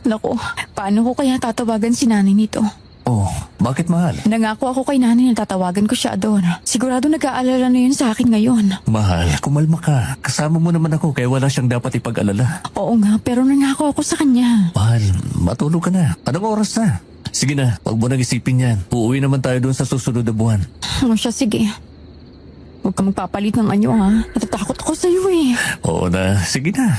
Naku, paano ko kaya tatawagan si nanay nito? Oh, bakit, mahal? Nangako ako kay nanay na tatawagan ko siya doon. Sigurado nag-aalala na yun sa akin ngayon. Mahal, kumalma ka. Kasama mo naman ako kaya wala siyang dapat ipag-alala. Oo nga, pero nangako ako sa kanya. Mahal, matulog ka na. Anong oras na? Sige na, huwag mo nang isipin yan. Uuwi naman tayo doon sa susunod na buwan. O siya, sige. Huwag ka magpapalit ng anyo, ha? Natatakot ako sa iyo eh. Oo na, sige na.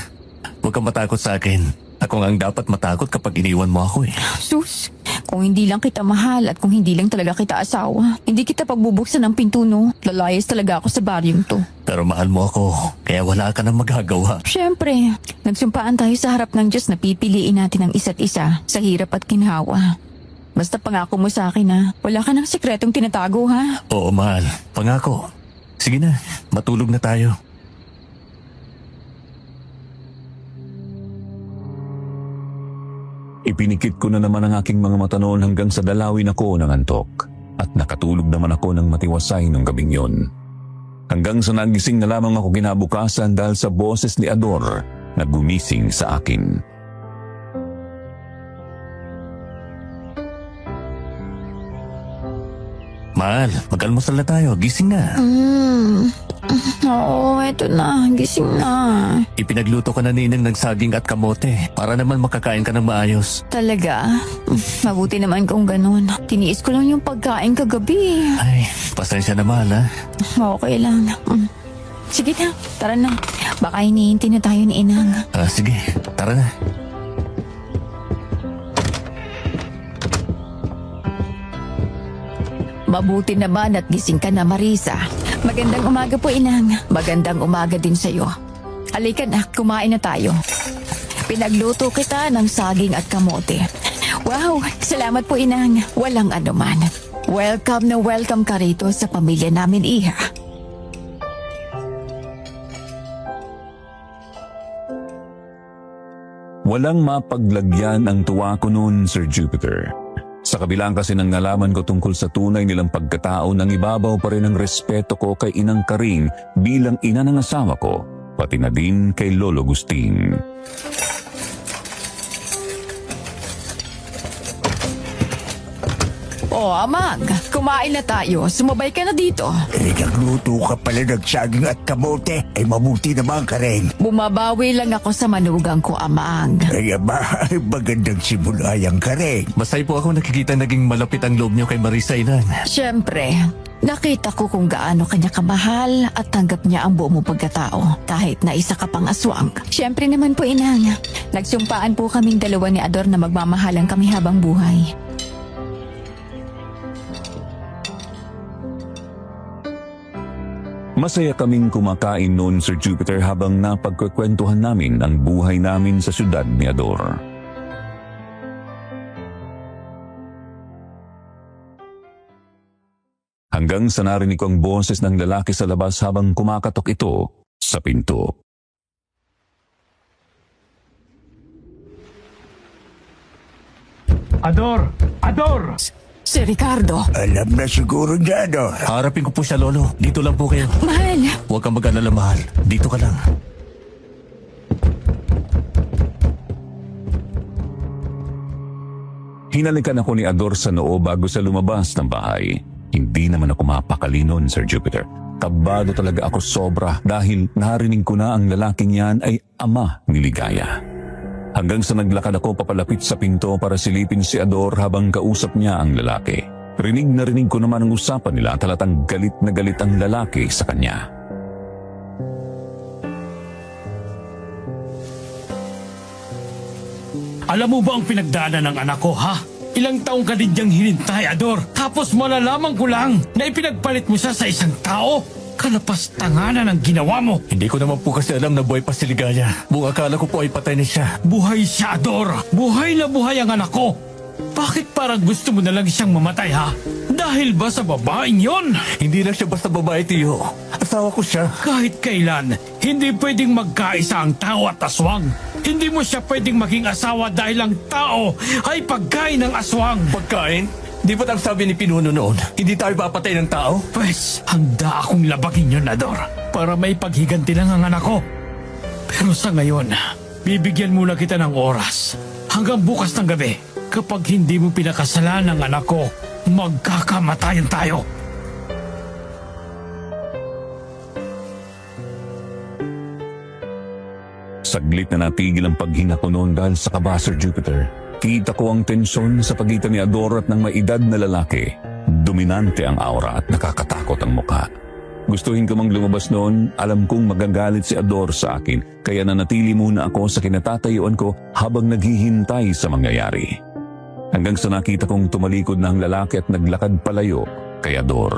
Huwag kang matakot sa akin. Ako nga ang dapat matakot kapag iniwan mo ako eh. Sus, kung hindi lang kita mahal at kung hindi lang talaga kita asawa, hindi kita pagbubuksan ng pinto, no? Lalayas talaga ako sa baryong to. Pero mahal mo ako, kaya wala ka nang magagawa. Siyempre, nagsumpaan tayo sa harap ng Diyos na pipiliin natin ang isa't isa sa hirap at ginhawa. Basta pangako mo sa akin, ha? Wala ka ng sikretong tinatago, ha? Oo, mahal. Pangako. Sige na, matulog na tayo. Ipinikit ko na naman ang aking mga mata noon hanggang sa dalawin ako ng antok. At nakatulog naman ako ng matiwasay nung gabing yon. Hanggang sa nagising na lamang ako kinabukasan dahil sa boses ni Ador na gumising sa akin. Mahal, mag-almusal na tayo. Gising na. Oo, eto na. Gising na. Ipinagluto ka na ninang ng saging at kamote para naman makakain ka ng maayos. Talaga? Mabuti naman kung ganun. Tiniis ko lang yung pagkain kagabi. Ay, pasensya na mahal ha. Okay lang. Sige na, tara na. Baka hinihintay na tayo ni Inang. Sige, tara na. Mabuti naman at gising ka na, Marisa. Magandang umaga po, Inang. Magandang umaga din sa'yo. Halika na, kumain na tayo. Pinagluto kita ng saging at kamote. Wow, salamat po, Inang. Walang anuman. Welcome na welcome ka rito sa pamilya namin, Iha. Walang mapaglagyan ang tuwa ko noon, Sir Jupiter. Sa kabilang kasi ng nalaman ko tungkol sa tunay nilang pagkatao, nang ibabaw pa rin ang respeto ko kay Inang Karing bilang ina ng asawa ko, pati na din kay Lolo Gusting. Oh, Amag, kumain na tayo. Sumabay ka na dito. Nagluto ka pala ng saging at kamote. Ay mabuti naman ka rin. Bumabawi lang ako sa manugang ko, Amag. Ay aba, ay magandang simula yan ka rin. Masay po ako nakikita naging malapit ang loob niyo kay Marisa, Inang. Siyempre, nakita ko kung gaano kanya kamahal at tanggap niya ang buo mong pagkatao kahit na isa ka pang aswang. Siyempre naman po, Inang. Nagsumpaan po kaming dalawa ni Ador na magmamahalan kami habang buhay. Masaya kaming kumakain noon, Sir Jupiter, habang napagkukwentuhan namin ang buhay namin sa syudad ni Ador. Hanggang sa narinig ko ang boses ng lalaki sa labas habang kumakatok ito sa pinto. Ador! Ador! Si Ricardo. Alam na siguro niya, no? Harapin ko po siya, Lolo. Dito lang po kayo. Mahal. Huwag kang mag-alala, mahal. Dito ka lang. Hinalikan ako ni Ador sa noo bago sa lumabas ng bahay. Hindi naman ako mapakali noon, Sir Jupiter. Kabado talaga ako sobra dahil narinig ko na ang lalaking yan ay ama ni Ligaya. Hanggang sa naglakad ako papalapit sa pinto para silipin si Ador habang kausap niya ang lalaki. Rinig na rinig ko naman ang usapan nila at halatang galit na galit ang lalaki sa kanya. Alam mo ba ang pinagdaanan ng anak ko, ha? Ilang taong ka din diyang hinintay, Ador. Tapos malalaman ko lang na ipinagpalit mo siya sa isang tao. Kalapastanganan ang ginawa mo. Hindi ko naman po kasi alam na buhay pa si Ligaya. Buong akala ko po ay patay na siya. Buhay siya, Ador. Buhay na buhay ang anak ko. Bakit parang gusto mo na lang siyang mamatay, ha? Dahil ba sa babaeng yon? Hindi lang siya basta babae, Tiyo. Asawa ko siya. Kahit kailan, hindi pwedeng magkaisa ang tao at aswang. Hindi mo siya pwedeng maging asawa dahil ang tao ay pagkain ng aswang. Pagkain? Di ba't ang sabi ni Pinuno noon, hindi tayo papatay ng tao? Pwes, handa akong labagin yun, Ador, para may paghiganti lang ang anak ko. Pero sa ngayon, bibigyan muna kita ng oras. Hanggang bukas ng gabi, kapag hindi mo pinakasalan ang anak ko, magkakamatayan tayo. Saglit na natigil ang paghinga ko noon dahil sa kaba, Sir Jupiter. Kita ko ang tensyon sa pagitan ni Ador at ng may edad na lalaki. Dominante ang aura at nakakatakot ang mukha. Gustuhin ko mang lumabas noon, alam kong magagalit si Ador sa akin, kaya nanatili muna ako sa kinatatayuan ko habang naghihintay sa mangyayari. Hanggang sa nakita kong tumalikod na ang lalaki at naglakad palayo kay Ador.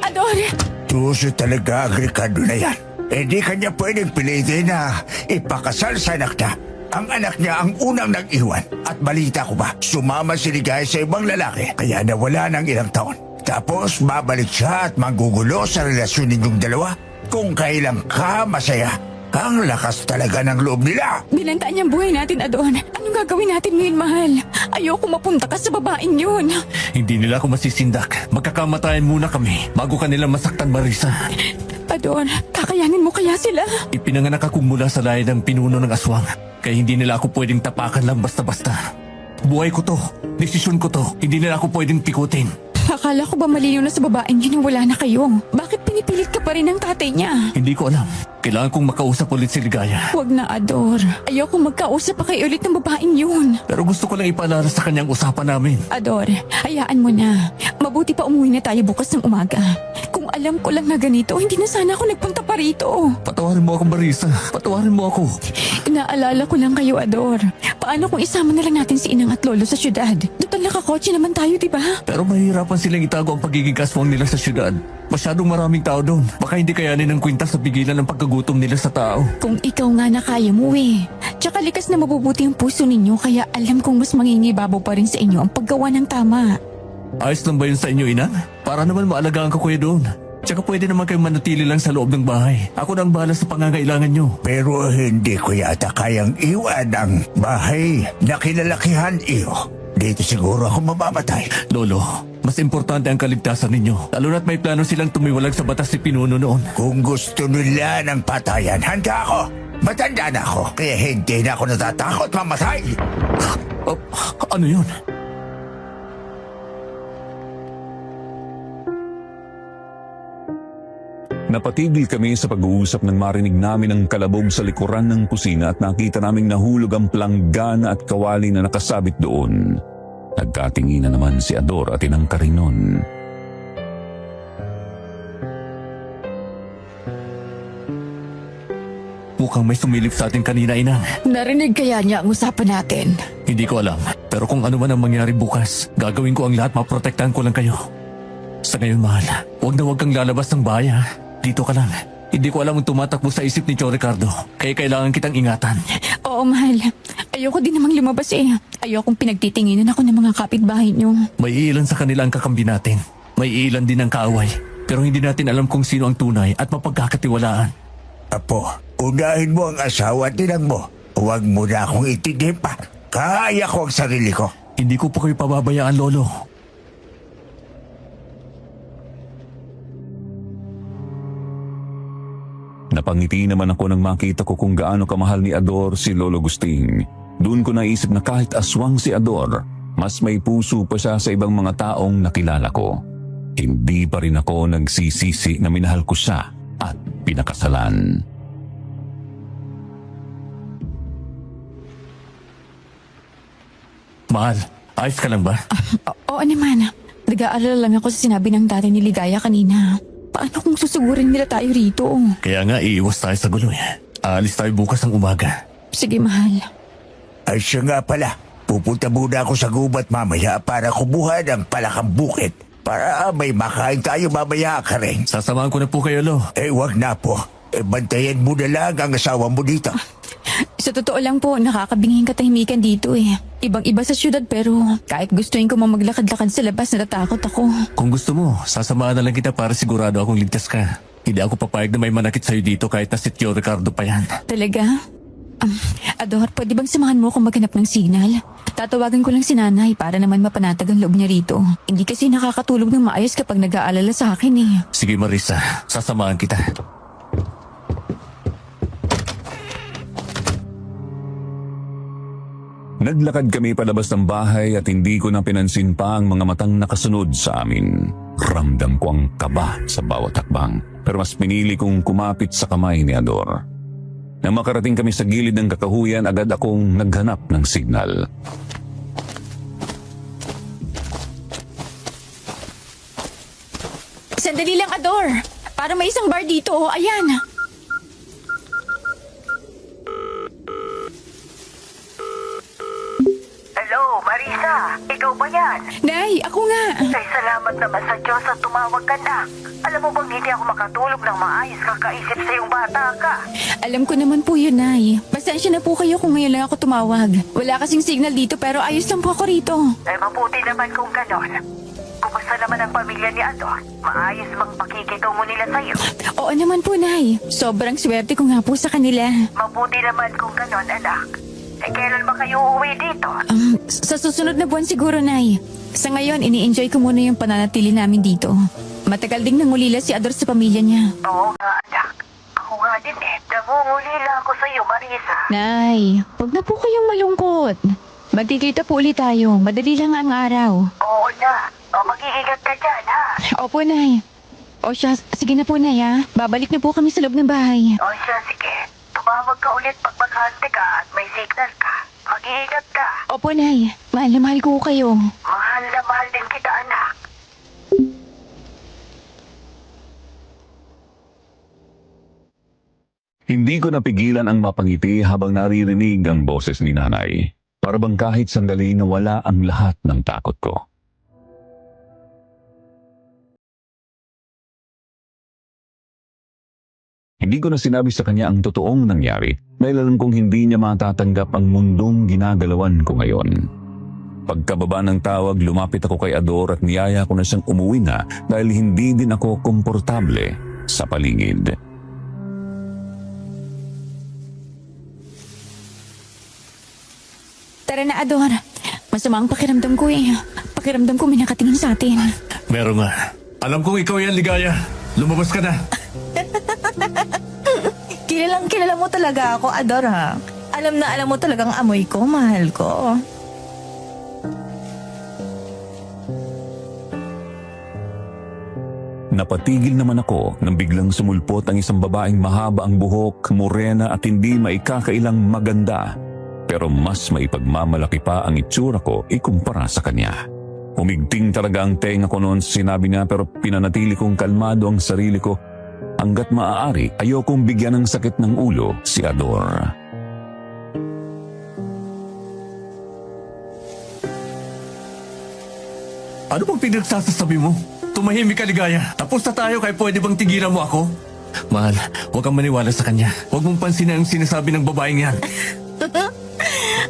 Ador! Tuso talaga ang Ricardo na yan. Hindi kanya pwedeng pilitin na ipakasal sa anak niya. Ang anak niya ang unang nag-iwan. At balita ko ba, sumama si Ligaya sa ibang lalaki, kaya nawala ng ilang taon. Tapos babalik siya at manggugulo sa relasyon ninyong dalawa. Kung kailan ka masaya, ang lakas talaga ng loob nila. Binanta niyang buhay natin, Adon. Anong gagawin natin ngayon, mahal? Ayoko mapunta ka sa babaeng yun. Hindi nila ako masisindak. Magkakamatayan muna kami bago kanila masaktan, Marisa. Adon, kakayanin mo kaya sila? Ipinanganak ako mula sa lahi ng Pinuno ng aswang. Kaya hindi nila ako pwedeng tapakan lang basta-basta. Buhay ko to. Desisyon ko to. Hindi nila ako pwedeng pikutin. Akala ko ba malinaw na sa babaeng yun yung wala na kayo? Bakit pinipilit ka pa rin ng tatay niya? Hindi ko alam. Kailangan kong makausap ulit si Ligaya. Huwag na, Ador. Ayoko magkausap pa kayo ulit ng babaeng yun. Pero gusto ko lang ipaalala sa kanyang usapan namin. Ador, hayaan mo na. Mabuti pa umuwi na tayo bukas ng umaga. Kung alam ko lang na ganito, hindi na sana ako nagpunta pa rito. Patawarin mo ako, Marisa. Patawarin mo ako. Inaalala ko lang kayo, Ador. Paano kung isama na lang natin si Inang at Lolo sa syudad? Total nakakotse naman tayo, di ba? Pero mahihirapan silang itago ang pagiging kaswang nila sa syudad. Masyadong maraming tao doon. Baka hindi kayanin ng kwintas sa pigilan ng pagkagutom nila sa tao. Kung ikaw nga na kaya mo eh. Tsaka likas na mabubuti ang puso ninyo kaya alam kong mas mangingibabaw pa rin sa inyo ang paggawa ng tama. Ayos lang ba yun sa inyo, Inang? Para naman maalagaan ka kuya doon. Tsaka pwede naman kayong manatili lang sa loob ng bahay. Ako na ang bahala sa pangangailangan nyo. Pero hindi ko yata kayang iwan ang bahay na kilalakihan iyo. Dito siguro ako mamamatay. Lolo, mas importante ang kaligtasan ninyo. Lalo na't may plano silang tumiwalag sa batas ni Pinuno noon. Kung gusto nila ng patayan, handa ako. Matanda na ako, kaya hindi na ako natatakot mamatay. Oh, ano yun? Napatigil kami sa pag-uusap nang marinig namin ang kalabog sa likuran ng kusina at nakita naming nahulog ang planggana at kawali na nakasabit doon. Nagkatinginan naman si Ador at Inang Karinon. Mukhang may sumilip sa atin kanina, Inang. Narinig kaya niya ang usapan natin? Hindi ko alam. Pero kung ano man ang mangyari bukas, gagawin ko ang lahat, maprotektahan ko lang kayo. Sa ngayon, mahal, huwag kang lalabas ng bahay, ha? Dito ka lang. Hindi ko alam ang tumatakbo sa isip ni Joe Ricardo. Kaya kailangan kitang ingatan. Oo, mahal. Ayoko din namang lumabas eh. Ayokong pinagtitinginan ako ng mga kapitbahay niyo. May ilan sa kanila ang kakambi natin. May ilan din ang kaaway. Pero hindi natin alam kung sino ang tunay at mapagkakatiwalaan. Apo, unahin mo ang asawa at inang mo. Huwag mo na akong itigim pa. Kaya ko ang sarili ko. Hindi ko pa kayo pababayaan, Lolo. Napangiti naman ako nang makita ko kung gaano kamahal ni Ador si Lolo Gusting. Doon ko naisip na kahit aswang si Ador, mas may puso pa siya sa ibang mga taong nakilala ko. Hindi pa rin ako nagsisisi na minahal ko siya at pinakasalan. Mahal, ayos ka lang ba? Oo naman. Nag-aalala lang ako sa sinabi ng tatay ni Ligaya kanina. Paano kung susugurin nila tayo rito? Kaya nga iiwas tayo sa gulo eh. Aalis tayo bukas ng umaga. Sige, mahal. Ay siya nga pala. Pupunta muna ako sa gubat mamaya para kumuha ng palakang bukit. Para may makain tayo mamaya ka rin. Sasamahan ko na po kayo, Lo. Wag na po. Bantayan mo na lang ang asawa mo dito. Sa totoo lang po, nakakabinging katahimikan dito eh. Ibang-iba sa syudad pero kahit gustuin ko maglakad-lakad sa labas, natatakot ako. Kung gusto mo, sasamahan na lang kita para sigurado akong ligtas ka. Hindi ako papayag na may manakit sa'yo dito kahit na si Tio Ricardo pa yan. Talaga? Ador, pwede bang samahan mo kung maghanap ng signal? Tatawagan ko lang si nanay para naman mapanatag ang loob niya rito. Hindi kasi nakakatulog ng maayos kapag nag-aalala sa akin eh. Sige Marisa, sasamahan kita. Naglakad kami palabas ng bahay at hindi ko na pinansin pa ang mga matang nakasunod sa amin. Ramdam ko ang kaba sa bawat hakbang, pero mas pinili kong kumapit sa kamay ni Ador. Nang makarating kami sa gilid ng kakahuyan, agad akong naghanap ng signal. Sandali lang, Ador. Para may isang bar dito, oh. Ayan. Hello, Marisa. Ikaw ba yan? Nay, ako nga. Ay, salamat naman sa Diyos at tumawag ka na. Alam mo bang hindi ako makatulog ng maayos kakaisip sa iyong bata ka? Alam ko naman po yun, Nay. Pasensya na po kayo kung ngayon lang ako tumawag. Wala kasing signal dito pero ayos lang po ako rito. Ay, mabuti naman kung ganon. Kumusta naman ang pamilya ni Ador? Maayos bang pakikitungo nila sa'yo? Oo naman po, Nay. Sobrang swerte ko nga po sa kanila. Mabuti naman kung ganon, anak. Eh, kailan ba kayo uuwi dito? Sa susunod na buwan siguro, Nay. Sa ngayon, ini-enjoy ko muna yung pananatili namin dito. Matagal ding nangulila si Ador sa pamilya niya. Oo nga, anak. Ako nga din eh. Nangungulila ako sa'yo, Marisa. Nay, huwag na po kayong malungkot. Magkikita po ulit tayo. Madali lang ang araw. Oo na. O, mag-iingat ka dyan, ha? Opo, Nay. O siya, sige na po, Nay, ha? Babalik na po kami sa loob ng bahay. O siya, sige. Tumawag ka ulit pag maghante ka at may signal ka. Mag-iingat ka. Opo, Nay. Mahal na mahal ko kayo. Mahal na mahal din kita, anak. Hindi ko napigilan ang mapangiti habang naririnig ang boses ni nanay. Para bang kahit sandali nawala ang lahat ng takot ko. Hindi ko na sinabi sa kanya ang totoong nangyari dahil alam kong hindi niya matatanggap ang mundong ginagalawan ko ngayon. Pagkababa ng tawag, lumapit ako kay Ador at niyaya ko na siyang umuwi na dahil hindi din ako komportable sa paligid. Tara na, Ador. Masama ang pakiramdam ko eh. Pakiramdam ko may nakatingin sa atin. Meron nga. Alam kong ikaw yan, Ligaya. Lumabas ka na. Kilalang kilala mo talaga ako, Ador, ha? Alam na alam mo talagang amoy ko, mahal ko. Napatigil naman ako nang biglang sumulpot ang isang babaeng mahaba ang buhok, morena at hindi maikakailang maganda. Pero mas maipagmamalaki pa ang itsura ko ikumpara sa kanya. Humigting talaga ang tenga ko noon sa sinabi niya pero pinanatili kong kalmado ang sarili ko. Hanggat maaari, ayokong bigyan ng sakit ng ulo si Ador. Ano bang pinagsasasabi mo? Tumahimik ka, Ligaya. Tapos na tayo kaya pwede bang tigilan mo ako? Mahal, huwag kang maniwala sa kanya. Huwag mong pansinin ang sinasabi ng babaeng yan.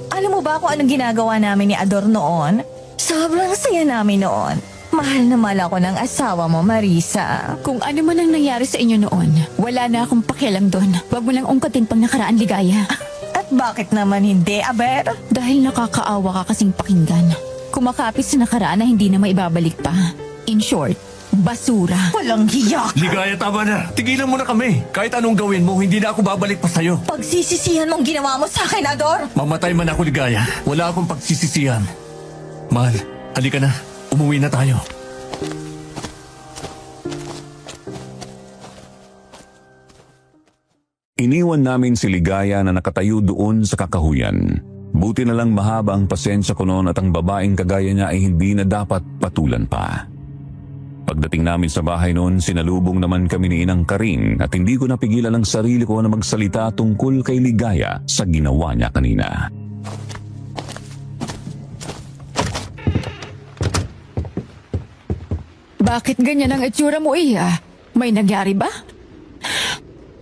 Alam mo ba kung anong ginagawa namin ni Ador noon? Sobrang saya namin noon. Mahal na mahal ako ng asawa mo, Marisa. Kung ano man ang nangyari sa inyo noon, wala na akong pakialam doon. Huwag mo lang ungkatin pang nakaraan, Ligaya. At bakit naman hindi, Aber? Dahil nakakaawa ka kasing pakinggan. Kumakapit sa nakaraan na hindi na maibabalik pa. In short, basura. Walang hiyak. Ligaya, tama na. Tigilan mo na kami. Kahit anong gawin mo, hindi na ako babalik pa sa'yo. Pagsisisihan mong ginawa mo sa akin, Ador. Mamatay man ako, Ligaya. Wala akong pagsisisihan. Mahal, halika na. Umuwi na tayo. Iniwan namin si Ligaya na nakatayo doon sa kakahuyan. Buti na lang mahaba ang pasensya ko noon at ang babaeng kagaya niya ay hindi na dapat patulan pa. Pagdating namin sa bahay noon, sinalubong naman kami ni Inang Karing at hindi ko napigilan ang sarili ko na magsalita tungkol kay Ligaya sa ginawa niya kanina. Bakit ganyan ang itsura mo, Iya? May nangyari ba?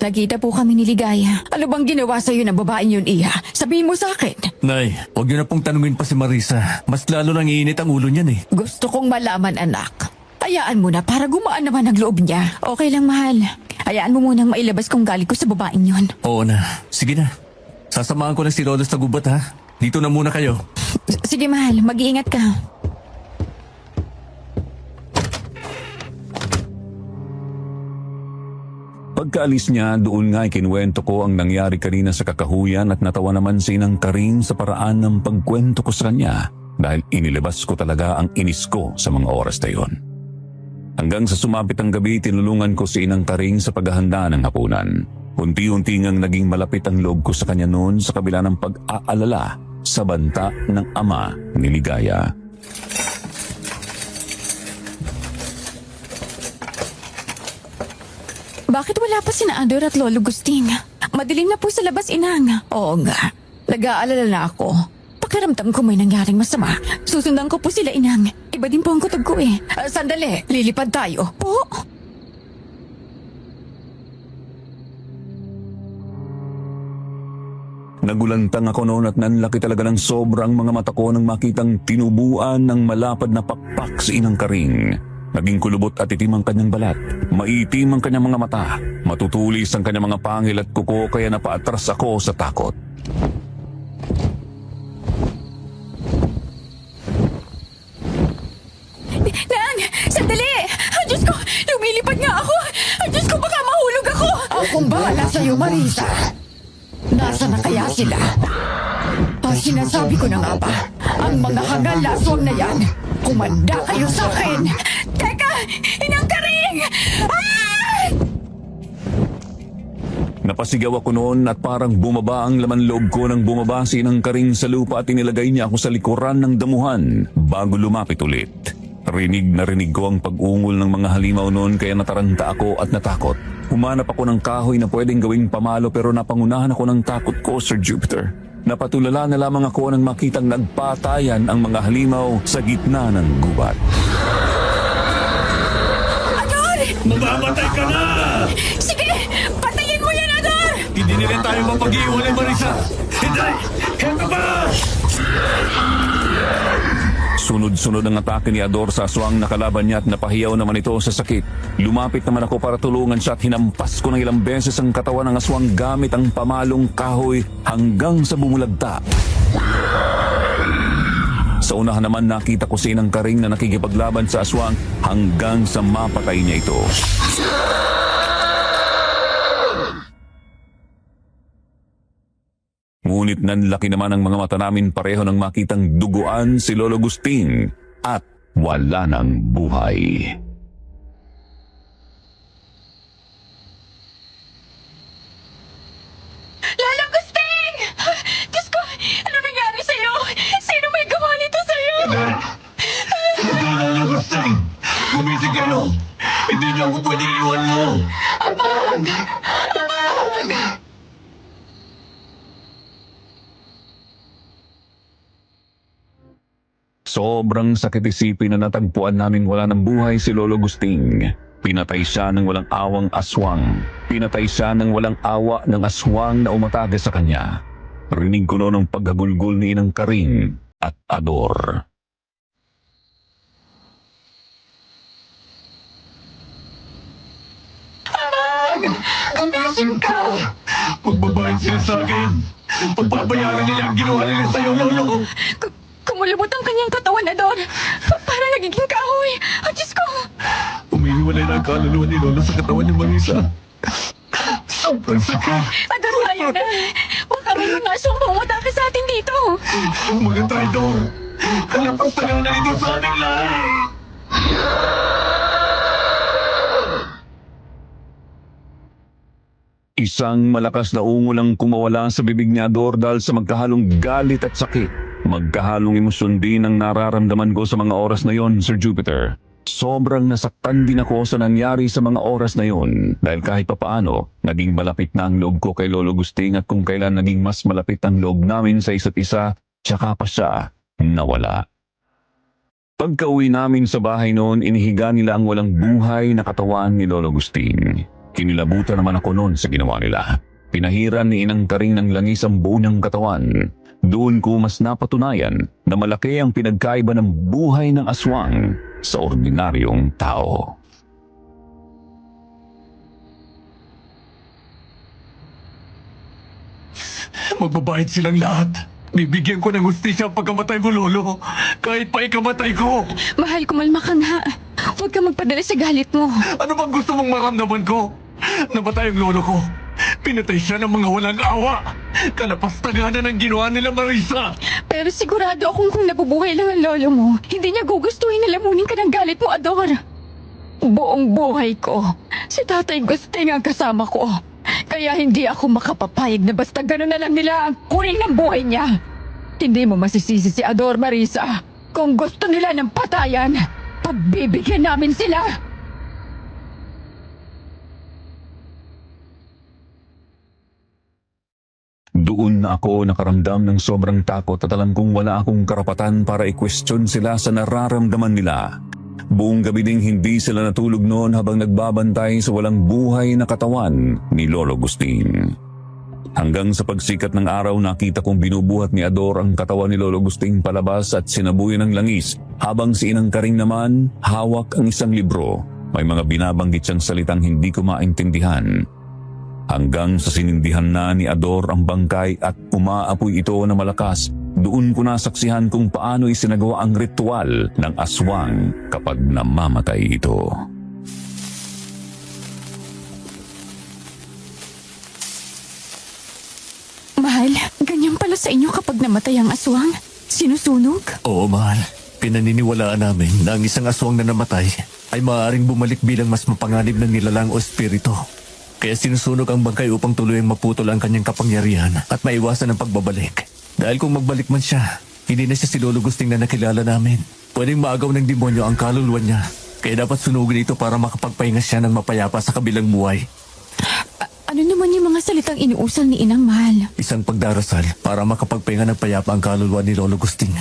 Nagkita po kami ni Ligaya. Ano bang ginawa sa'yo ng babaeng yun, Iya? Sabihin mo sa akin. Nay, huwag niyo na pong tanungin pa si Marisa. Mas lalo nang iinit ang ulo niyan eh. Gusto kong malaman, anak. Hayaan mo na para gumaan naman ang loob niya. Okay lang, mahal. Hayaan mo munang mailabas kung galit ko sa babaeng yun. Oo na. Sige na. Sasamahan ko na si Rodos sa gubat ha. Dito na muna kayo. Sige, mahal. Mag-iingat ka. Pagkaalis niya, doon nga ikinuwento ko ang nangyari kanina sa kakahuyan at natawa naman si Inang Karing sa paraan ng pagkwento ko sa kanya dahil inilabas ko talaga ang inis ko sa mga oras na yon. Hanggang sa sumapit ang gabi, tinulungan ko si Inang Karing sa paghahanda ng hapunan. Unti-unti ngang naging malapit ang loob ko sa kanya noon sa kabila ng pag-aalala sa banta ng ama ni Ligaya. Bakit wala pa sina Ador at Lolo Gusting? Madilim na po sa labas, Inang. Oo nga. Nag-aalala na ako. Pakiramdam ko may nangyaring masama. Susundan ko po sila, Inang. Iba din po ang kutob ko eh. Sandali, lilipad tayo. Po? Nagulantang ako noon at nanlaki talaga ng sobrang mga mata ko nang makitang tinubuan ng malapad na pakpak si Inang Karing. Naging kulubot at itim ang kanyang balat. Maitim ang kanyang mga mata. Matutulis ang kanyang mga pangil at kuko kaya napaatras ako sa takot. Nang! Sandali! Ay, Diyos ko! Lumilipad nga ako! Ay, Diyos ko! Baka mahulog ako! Akong bahala sa'yo, Marisa. Nasaan na kaya sila? Sinasabi ko na nga ba, Ang mga hangal na aswang na yan! Kumanda kayo sa akin! Teka! Inang Karing! Ah! Napasigaw ako noon at parang bumaba ang laman loob ko nang bumaba si Inang Karing sa lupa at inilagay niya ako sa likuran ng damuhan bago lumapit ulit. Rinig na rinig ko ang pag-ungol ng mga halimaw noon kaya nataranta ako at natakot. Humanap ako ng kahoy na pwedeng gawing pamalo pero napangunahan ako ng takot ko, Sir Jupiter. Napatulala na lamang ako nang makitang nagpatayan ang mga halimaw sa gitna ng gubat. Ador! Mamamatay ka na! Sige! Patayin mo yan, Ador! Hindi nila tayo mapag-iwalay, Marisa! Hindi! Ito ba? Sunod-sunod ang atake ni Ador sa aswang na kalaban niya at napahiyaw naman ito sa sakit. Lumapit naman ako para tulungan siya at hinampas ko ng ilang beses ang katawan ng aswang gamit ang pamalong kahoy hanggang sa bumulagta. Sa unahan naman nakita ko si Inang Karing na nakikipaglaban sa aswang hanggang sa mapatay niya ito. Ngunit nanlaki naman ang mga mata namin pareho nang makitang duguan si Lolo Gusting at wala ng buhay. Lolo Gusting! Diyos ko! Ano nangyari sa'yo? Sino may gawa nito sa'yo? Lolo Gusting! Gumising kayo! Hindi niyo ako pwedeng iwan mo! Sobrang sakit isipin na natagpuan naming wala ng buhay si Lolo Gusting. Pinatay siya ng walang awang aswang. Pinatay siya ng walang awa ng aswang na umatake sa kanya. Rinig ko noon ang paghagulgol ni Inang Karing at Ador. Gumising ka! Magbabayad sila sa akin! Pagbabayaran nila ang ginawa nila sa'yo, Lolo! Kumulubot ang kanyang katawan, Ador! Para nagiging kahoy! Diyos ko! Umiiwalay na ang kaluluwa ni Lolo sa katawan ni Marisa. Sobrang sakit! Ador, tayo na! Huwag kami mga aswang pumatake sa atin dito! Mga traidor! Kalapastagan na ito sa ating lahat! Isang malakas na ungol ang kumawala sa bibig ni Ador dahil sa magkahalong galit at sakit. Magkahalong emosyon din ang nararamdaman ko sa mga oras na yon, Sir Jupiter. Sobrang nasaktan din ako sa nangyari sa mga oras na yon dahil kahit papaano, naging malapit na ang loob ko kay Lolo Gusting at kung kailan naging mas malapit ang loob namin sa isa't isa, tsaka pa siya nawala. Pagka-uwi namin sa bahay noon, inihiga nila ang walang buhay na katawan ni Lolo Gusting. Kinilabutan naman ako noon sa ginawa nila. Pinahiran ni Inang Karing ng langis ang buo niyang katawan. Doon ko mas napatunayan na malaki ang pinagkaiba ng buhay ng aswang sa ordinaryong tao. Magbabayad silang lahat. Bibigyan ko ng hustisya ang pagkamatay mo, Lolo. Kahit pa ikamatay ko. Mahal, kumalma ka nga. Huwag ka magpadala sa galit mo. Ano bang gusto mong maramdaman ko? Namatay ang lolo ko. Pinatay siya ng mga walang awa. Kalapastanganan ang ginawa nila, Marisa. Pero sigurado akong kung nabubuhay lang ang lolo mo, hindi niya gugustuhin na lamunin ka ng galit mo, Ador. Buong buhay ko, si Tatay Gusting ang kasama ko. Kaya hindi ako makapapayag na basta gano'n na lang nila ang kunin ng buhay niya. Hindi mo masisisi si Ador, Marisa. Kung gusto nila ng patayan, pagbibigyan namin sila. Doon na ako nakaramdam ng sobrang takot at alam kong wala akong karapatan para i-question sila sa nararamdaman nila. Buong gabi ding hindi sila natulog noon habang nagbabantay sa walang buhay na katawan ni Lolo Gusting. Hanggang sa pagsikat ng araw nakita kong binubuhat ni Ador ang katawan ni Lolo Gusting palabas at sinabuyan ng langis habang si Inang Karing naman hawak ang isang libro. May mga binabanggit siyang salitang hindi ko maintindihan. Hanggang sa sinindihan na ni Ador ang bangkay at umaapoy ito na malakas, doon ko nasaksihan kung paano isinagawa ang ritual ng aswang kapag namamatay ito. Mahal, ganyan pala sa inyo kapag namatay ang aswang. Sinusunog? Oo, mahal. Pinaniniwalaan namin na ang isang aswang na namatay ay maaaring bumalik bilang mas mapanganib na nilalang o espiritu. Kaya sinusunog ang bangkay upang tuluyang maputol ang kanyang kapangyarihan at maiwasan ang pagbabalik. Dahil kung magbalik man siya, hindi na siya si Lolo Gusting na nakilala namin. Pwedeng maagaw ng demonyo ang kaluluwa niya. Kaya dapat sunugin ito para makapagpahinga siya ng mapayapa sa kabilang buhay. Ano naman yung mga salitang inuusal ni Inang Mahal? Isang pagdarasal para makapagpahinga ng payapa ang kaluluwa ni Lolo Gusting.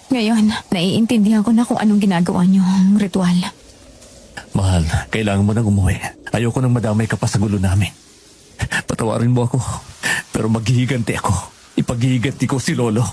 Ngayon, naiintindihan ko na kung anong ginagawa niyong ritual. Mahal, kailangan mo nang umuwi. Ayoko nang madamay ka pa sa gulo namin. Patawarin mo ako, pero maghihiganti ako. Ipaghihiganti ko si Lolo.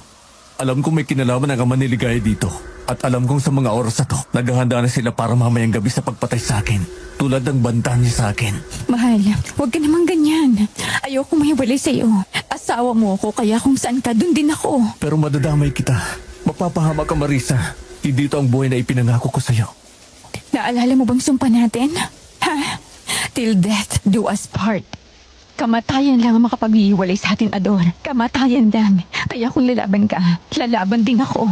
Alam kong may kinalaman ang ama ni Ligaya dito. At alam kong sa mga oras na to, naghahanda na sila para mamayang gabi sa pagpatay sa akin. Tulad ng banta niya sa akin. Mahal, huwag ka naman ganyan. Ayoko mahiwalay sa'yo. Asawa mo ako, kaya kung saan ka, dun din ako. Pero madadamay kita. Mapapahama ka, Marisa. Hindi ito ang buhay na ipinangako ko sa'yo. Naalala mo bang sumpa natin? Ha? Till death do us part. Kamatayan lang ang makapaghihiwalay sa atin, Ador. Kamatayan lang. Kaya kung lalaban ka, lalaban din ako.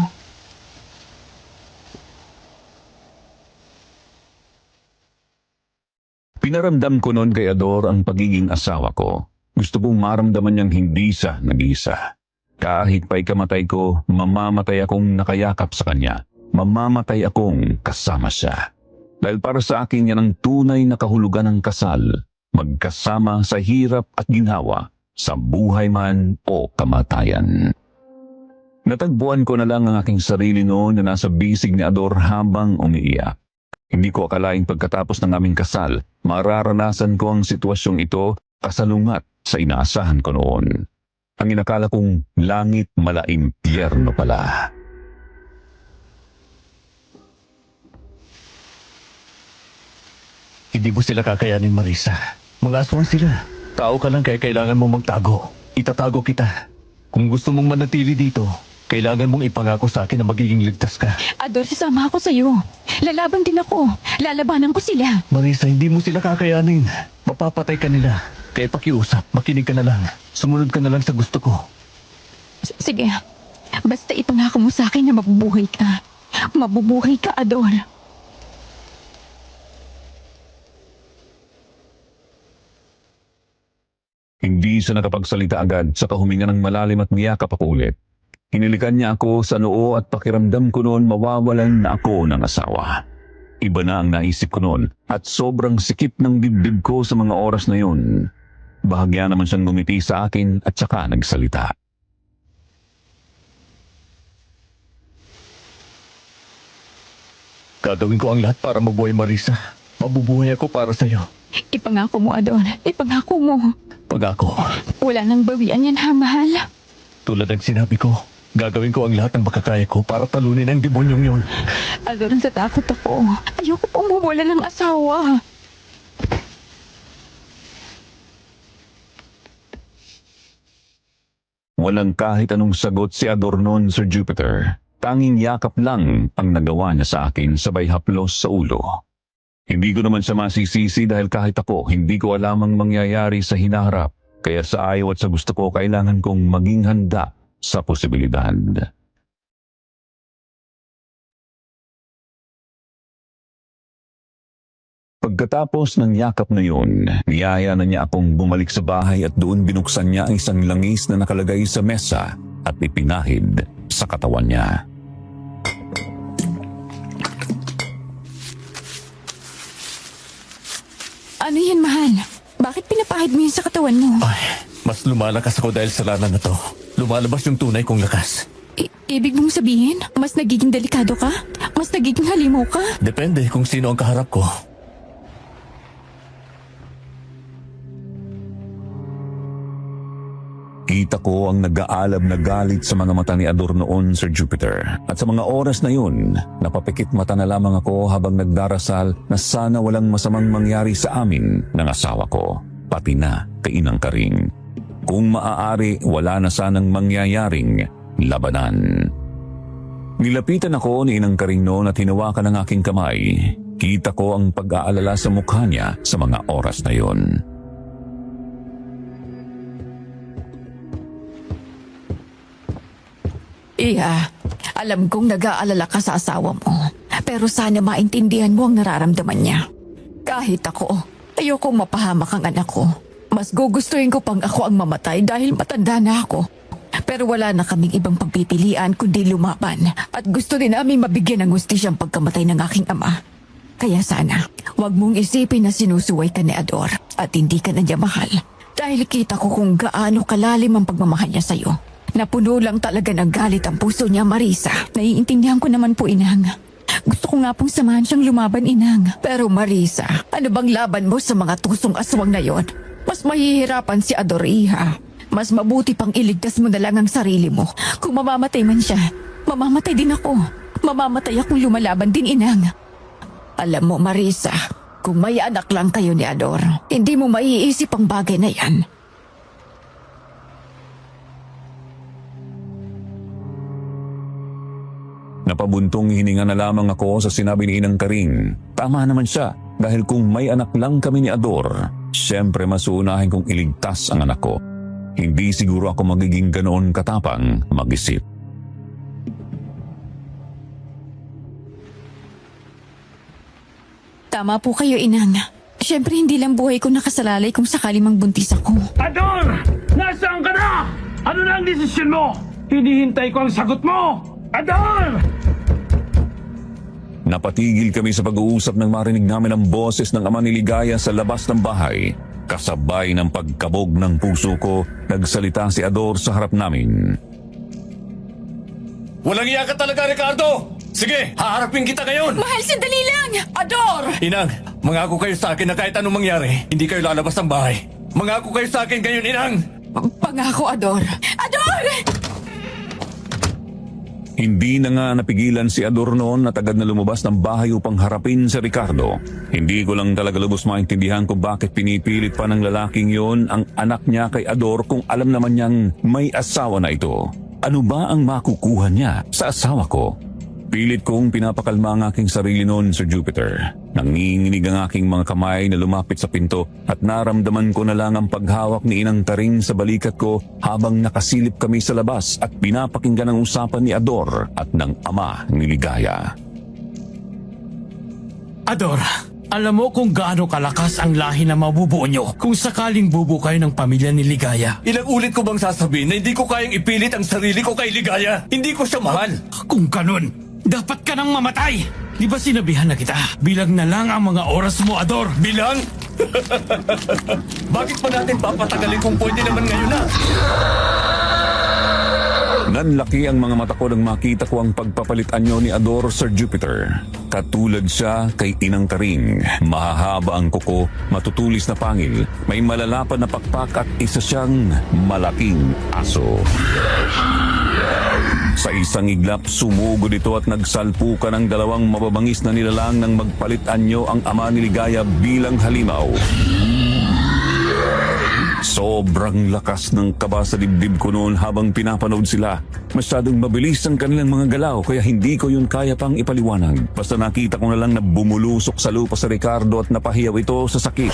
Pinaramdam ko noon kay Ador ang pagiging asawa ko. Gusto kong maramdaman niyang hindi siya nag-iisa. Kahit pa'y kamatay ko, mamamatay akong nakayakap sa kanya. Mamamatay akong kasama siya. Dahil para sa akin yan ang tunay na kahulugan ng kasal. Magkasama sa hirap at ginhawa, sa buhay man o kamatayan. Natagpuan ko na lang ang aking sarili noon na nasa bisig ni Ador habang umiiyak. Hindi ko akalaing pagkatapos ng aming kasal, mararanasan ko ang sitwasyong ito kasalungat sa inaasahan ko noon. Ang inakala kong langit mala impyerno pala. Hindi mo sila kakayanin, Marisa. Mga aswang sila. Tao ka lang kaya kailangan mong magtago. Itatago kita. Kung gusto mong manatili dito, kailangan mong ipangako sa akin na magiging ligtas ka. Ador, sasama ako sa'yo. Lalaban din ako. Lalabanan ko sila. Marisa, hindi mo sila kakayanin. Mapapatay ka nila. Kaya pakiusap, makinig ka na lang. Sumunod ka na lang sa gusto ko. Sige. Basta ipangako mo sa akin na mabubuhay ka. Mabubuhay ka, Ador. Hindi siya nakapagsalita agad sa huminga ng malalim at niyakap ako ulit. Hinilikan niya ako sa noo at pakiramdam ko noon mawawalan na ako ng asawa. Iba na ang naisip ko noon at sobrang sikip ng dibdib ko sa mga oras na yun. Bahagya naman siyang ngumiti sa akin at saka nagsalita. Gagawin ko ang lahat para mabuhay, Marisa. Mabubuhay ako para sa'yo. Ipangako mo, Ador. Ipangako mo. Pag-ako, Wala nang bawian yan, ha, mahal? tulad ng sinabi ko, gagawin ko ang lahat ng makakaya ko para talunin ang demonyong yun. Ador, natatakot ako. Ayoko pong mawala ng asawa. Walang kahit anong sagot si Ador noon, Sir Jupiter. Tanging yakap lang ang nagawa niya sa akin sabay haplos sa ulo. Hindi ko naman siya masisisi dahil kahit ako, hindi ko alam ang mangyayari sa hinaharap. Kaya sa ayaw at sa gusto ko, kailangan kong maging handa sa posibilidad. Pagkatapos ng yakap na yun, niyaya na niya akong bumalik sa bahay at doon binuksan niya ang isang langis na nakalagay sa mesa at ipinahid sa katawan niya. Ano yan, mahal? Bakit pinapahid mo yun sa katawan mo? Ay, mas lumalakas ako dahil sa lana na to. Lumalabas yung tunay kong lakas. Ibig mong sabihin, mas nagiging delikado ka? Mas nagiging halimaw ka? Depende kung sino ang kaharap ko. Kita ko ang nag-aalab na galit sa mga mata ni Ador noon, Sir Jupiter. At sa mga oras na yun, napapikit mata na lamang ako habang nagdarasal na sana walang masamang mangyari sa amin ng asawa ko, pati na kay Inang Karing. Kung maaari, wala na sanang mangyayaring labanan. Nilapitan ako ni Inang Karing noon at hinawakan ang aking kamay. Kita ko ang pag-aalala sa mukha niya sa mga oras na yun. Iha, alam kong nag-aalala ka sa asawa mo. Pero sana maintindihan mo ang nararamdaman niya. Kahit ako, ayokong mapahamak ang anak ko. Mas gugustuhin ko pang ako ang mamatay dahil matanda na ako. Pero wala na kaming ibang pagpipilian kundi lumaban. At gusto din namin mabigyan ng hustisya ang pagkamatay ng aking ama. Kaya sana, wag mong isipin na sinusuway ka ni Ador at hindi ka na niya mahal. Dahil kita ko kung gaano kalalim ang pagmamahal niya sa'yo. Napuno lang talaga ng galit ang puso niya, Marisa. Naiintindihan ko naman po, Inang. Gusto ko nga pong samahan siyang lumaban, Inang. Pero Marisa, ano bang laban mo sa mga tusong aswang na yon? Mas mahihirapan si Ador, Iha. Mas mabuti pang iligtas mo na lang ang sarili mo. Kung mamamatay man siya, mamamatay din ako. Mamamatay akong lumalaban din, Inang. Alam mo, Marisa, kung may anak lang kayo ni Ador, hindi mo maiisip ang bagay na yan. Napabuntong hininga na lamang ako sa sinabi ni Inang Karing. Tama naman siya dahil kung may anak lang kami ni Ador, siyempre mas uunahin kong iligtas ang anak ko. Hindi siguro ako magiging ganoon katapang mag-isip. Tama po kayo, Inang. Siyempre hindi lang buhay ko nakasalalay kung sakali mang buntis ako. Ador! Nasaan ka na? Ano na ang desisyon mo? Hinihintay ko ang sagot mo! Ador! Napatigil kami sa pag-uusap nang marinig namin ang boses ng ama ni Ligaya sa labas ng bahay. Kasabay ng pagkabog ng puso ko, nagsalita si Ador sa harap namin. Walang iya ka talaga, Ricardo! Sige, haharapin kita ngayon! Mahal, sandali lang! Ador! Inang, mangako kayo sa akin na kahit anong mangyari, hindi kayo lalabas ng bahay. Mangako kayo sa akin ngayon, Inang! Pangako, Ador! Ador! Hindi na nga napigilan si Ador noon at agad na lumabas ng bahay upang harapin si Ricardo. Hindi ko lang talaga lubos maintindihan kung bakit pinipilit pa ng lalaking yon ang anak niya kay Ador kung alam naman niyang may asawa na ito. Ano ba ang makukuha niya sa asawa ko? Pilit kong pinapakalma ang aking sarili noon, Sir Jupiter. Nanginginig ang aking mga kamay na lumapit sa pinto at naramdaman ko na lang ang paghawak ni Inang Taring sa balikat ko habang nakasilip kami sa labas at pinapakinggan ang usapan ni Ador at ng ama ni Ligaya. Ador, alam mo kung gaano kalakas ang lahi na mabubuo nyo kung sakaling bubuo kayo ng pamilya ni Ligaya. Ilang ulit ko bang sasabihin na hindi ko kayang ipilit ang sarili ko kay Ligaya? Hindi ko siya mahal! Kung ganun, dapat ka nang mamatay! Di ba sinabihan na kita? Bilang na lang ang mga oras mo, Ador! Bilang? Bakit pa natin papatagalin kung pwede naman ngayon na? Nanlaki ang mga mata ko nang makita ko ang pagpapalit anyo ni Ador, Sir Jupiter. Katulad siya kay Inang Taring. Mahahaba ang kuko, matutulis na pangil, may malalapad na pakpak at isa siyang malaking aso. Sa isang iglap, sumugod ito at nagsalpukan ang dalawang mababangis na nilalang nang magpalit anyo ang ama ni Ligaya bilang halimaw. Sobrang lakas ng kaba sa dibdib ko noon habang pinapanood sila. Masyadong mabilis ang kanilang mga galaw kaya hindi ko yun kaya pang ipaliwanag. Basta nakita ko na lang na bumulusok sa lupa si Ricardo at napahiyaw ito sa sakit.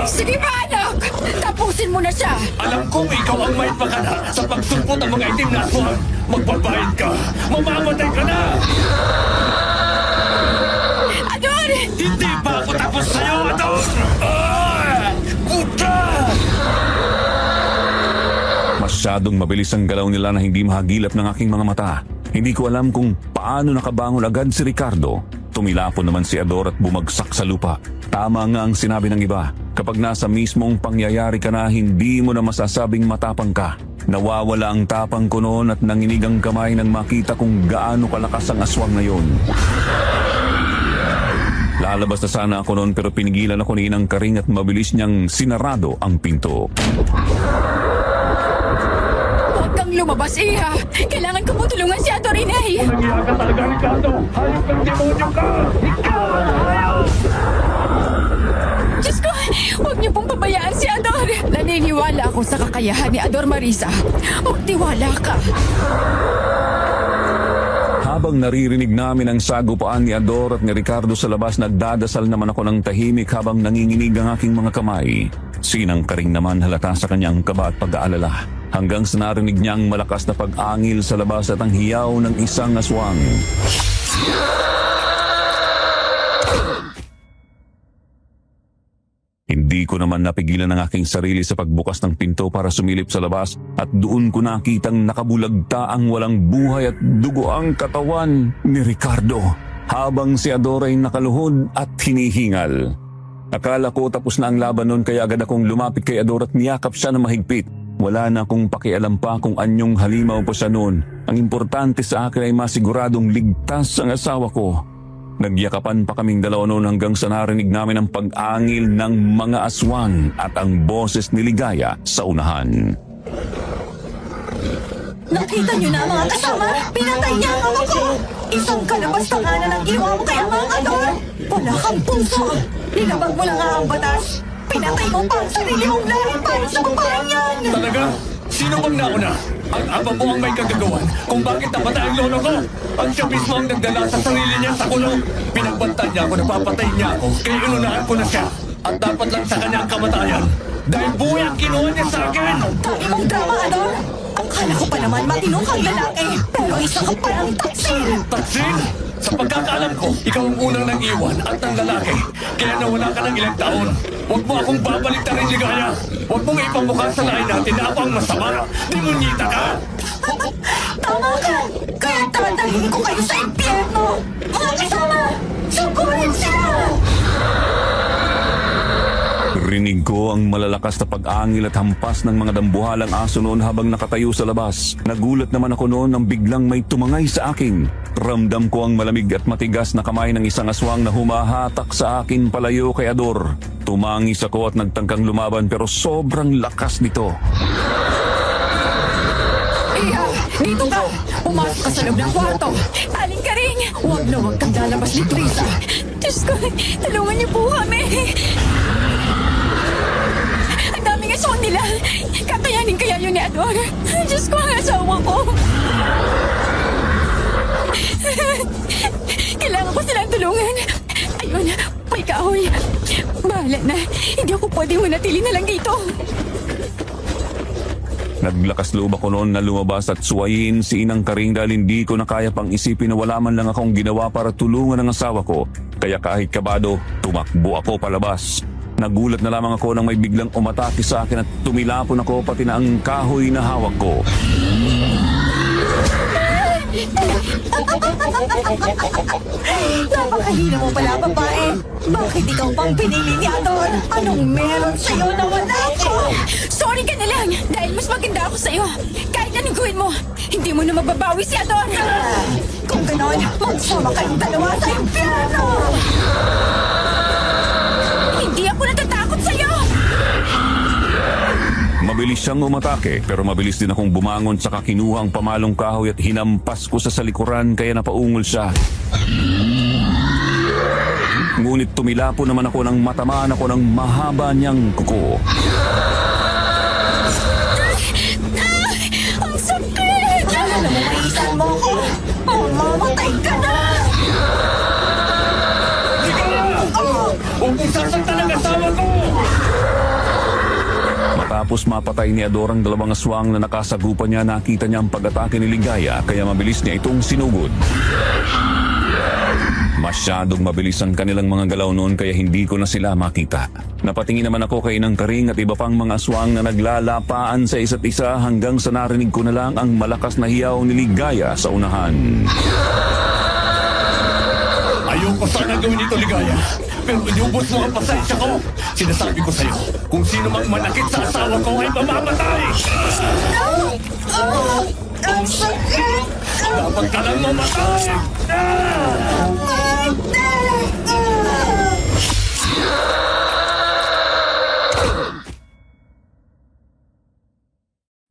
Sige pa, anak! Tapusin mo na siya! Alam kong ikaw ang may pakana sa pagsulpot ng mga itim na aswang. Magbabayad ka! Mamamatay ka na! Ador! Hindi pa ako tapos sa'yo, Ador! Puta! Masyadong mabilis ang galaw nila na hindi mahagilap ng aking mga mata. Hindi ko alam kung paano nakabangon agad si Ricardo. Tumilapon naman si Ador at bumagsak sa lupa. Tama nga ang sinabi ng iba. Kapag nasa mismong pangyayari ka na, hindi mo na masasabing matapang ka. Nawawala ang tapang ko noon at nanginig ang kamay nang makita kung gaano kalakas ang aswang na yon. Lalabas na sana ako noon pero pinigilan ako ni Inang Karing at mabilis niyang sinarado ang pinto. Huwag kang lumabas, Iha! Kailangan ko po tulungan si Ador, Inay! Nangiya ka talaga, Ricardo! Hayop kang demonyo ka! Ikaw ang hayop! Diyos ko! Huwag niyo pong pabayaan si Ador! Naniniwala ako sa kakayahan ni Ador, Marisa. Magtiwala ka! Habang naririnig namin ang sagupaan ni Ador at ni Ricardo sa labas, nagdadasal naman ako ng tahimik habang nanginginig ang aking mga kamay. Sinang Karing naman halata sa kanyang kaba at pag-aalala. hanggang sa narinig niya ang malakas na pag-angil sa labas at ang hiyaw ng isang aswang. Hindi ko naman napigilan ang aking sarili sa pagbukas ng pinto para sumilip sa labas at doon ko nakitang nakabulagta ang walang buhay at dugo ang katawan ni Ricardo habang si Ador ay nakaluhod at hinihingal. Akala ko tapos na ang laban noon kaya agad akong lumapit kay Ador at niyakap siya na mahigpit. Wala na akong pakialam pa kung anyong halimaw pa siya noon. Ang importante sa akin ay masiguradong ligtas ang asawa ko. Nagyakapan pa kaming dalawa noon hanggang sa narinig namin ang pag-angil ng mga aswang at ang boses ni Ligaya sa unahan. Nakita niyo na mga kasama? Pinatay niya ang ama ko! Isang kalabas na nga na ng ginawa mo kay Amang Ador! Wala kang puso! Linabag mo lang nga ang batas! Pinatay mo pa ang sarili mong lahi para sa babaeng yan! Talaga? Sino bang nauna? Ang ama mo ang may kagagawan kung bakit napatay ang lolo ko. Ang siya mismo ang nagdala sa sarili niya sa kulong. Pinagbantan niya ako na papatay niya ako, kaya inunahan ko na siya. At dapat lang sa kanya ang kamatayan. Dahil buhay ang kinuha niya sa akin. Dami mong drama, Ador! Akala ko pa naman matino kang lalaki, pero isa ka pa ng taksil! Taksin! Sa pagkakaalam ko, ikaw ang unang nang-iwan at ng lalaki. Kaya nawala ka ng ilang taon. Huwag mo akong babalik na rin, Ligaya. Huwag mong ipamukha sa lain natin na ako ang masama. Demunyita ka! Tama ka! Kaya tatangin ko kayo sa impyerno! Mga kasama! Sugurin sila! Rinig ko ang malalakas na pag-angil at hampas ng mga dambuhalang aso noon habang nakatayo sa labas. Nagulat naman ako noon nang biglang may tumangay sa akin. Ramdam ko ang malamig at matigas na kamay ng isang aswang na humahatak sa akin palayo kay Ador. Tumangis ako at nagtangkang lumaban pero sobrang lakas nito. Iya, dito ka! Pumasok ka sa loob ng kwarto! Aling ka rin! Huwag na huwag kang lalabas dito, Risa! Diyos ko, tulungan niyo po kami! Ang daming aswang nila! Kakayanin kaya yun ni Ador! Diyos ko, ang asawa ko! Kailangan ko silang tulungan! Ayun, may kahoy! Bahala na! Hindi ako pwedeng manatili na lang dito! Naglakas loob ako noon na lumabas at suwayin si Inang Karing dahil hindi ko na kaya pang isipin na wala man lang akong ginawa para tulungan ang asawa ko. Kaya kahit kabado, tumakbo ako palabas. Nagulat na lamang ako nang may biglang umatake sa akin at tumilapon ako pati na ang kahoy na hawak ko. Napakahina mo pala, babae! Bakit ikaw pang pinili ni Ador? Anong meron sa'yo na wala ko? Sorry ka na lang dahil mas maganda ako sa'yo. Kahit anong gawin mo, hindi mo na mababawi si Ador. Kung ganon, magsama kayong dalawa sa impyerno! Hindi ako natatakot sa'yo. Mabilis siyang umatake pero mabilis din akong bumangon saka kinuha ang pamalong kahoy at hinampas ko sa salikuran kaya napaungol siya. Ngunit tumilapo naman ako nang matamaan ako ng mahaba niyang kuko. Ang sakit! Ano na maisan mo ko? Mamamatay ka na! Huwag mong sasaktan ang asawa ko! Matapos mapatay ni Ador ang dalawang aswang na nakasagupan niya, nakita niya ang pag-atake ni Ligaya kaya mabilis niya itong sinugod. Masyadong mabilis ang kanilang mga galaw noon kaya hindi ko na sila makita. Napatingin naman ako kay Inang Karing at iba pang mga aswang na naglalapaan sa isa't isa hanggang sa narinig ko na lang ang malakas na hiyaw ni Ligaya sa unahan. Ayoko sana gawin ito, Ligaya. Pero inubos mo ang pasensya ko. Sinasabi ko sa'yo, kung sino mang manakit sa asawa ko ay mamamatay! Ang sakit! Dapat ka lang mamatay!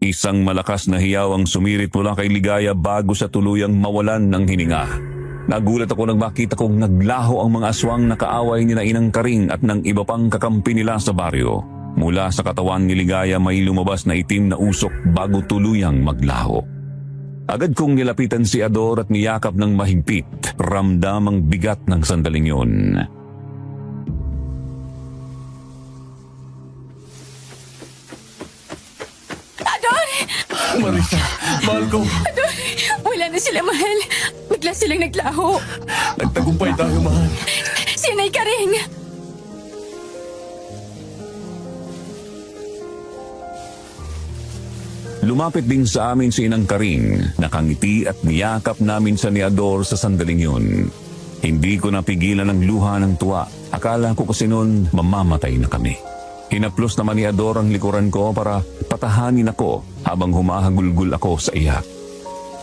Isang malakas na hiyaw ang sumirit mula kay Ligaya bago sa tuluyang mawalan ng hininga. Nagulat ako nang makita kong naglaho ang mga aswang na kaaway ni Inang Karing at ng iba pang kakampi nila sa baryo. Mula sa katawan ni Ligaya may lumabas na itim na usok bago tuluyang maglaho. Agad kong nilapitan si Ador at niyakap ng mahigpit. Ramdam ang bigat ng sandaling yun. Ador! Marisa, mahal ko. Wala na sila, mahal. Bigla silang naglaho. Nagtagumpay tayo, mahal. Sinay ka rin. Lumapit din sa amin si Inang Karing, nakangiti at niyakap namin sa ni Ador sa sandaling yun. Hindi ko napigilan ang luha ng tuwa. Akala ko kasi noon mamamatay na kami. Hinaplos naman ni Ador ang likuran ko para patahanin ako habang humahagulgul ako sa iyak.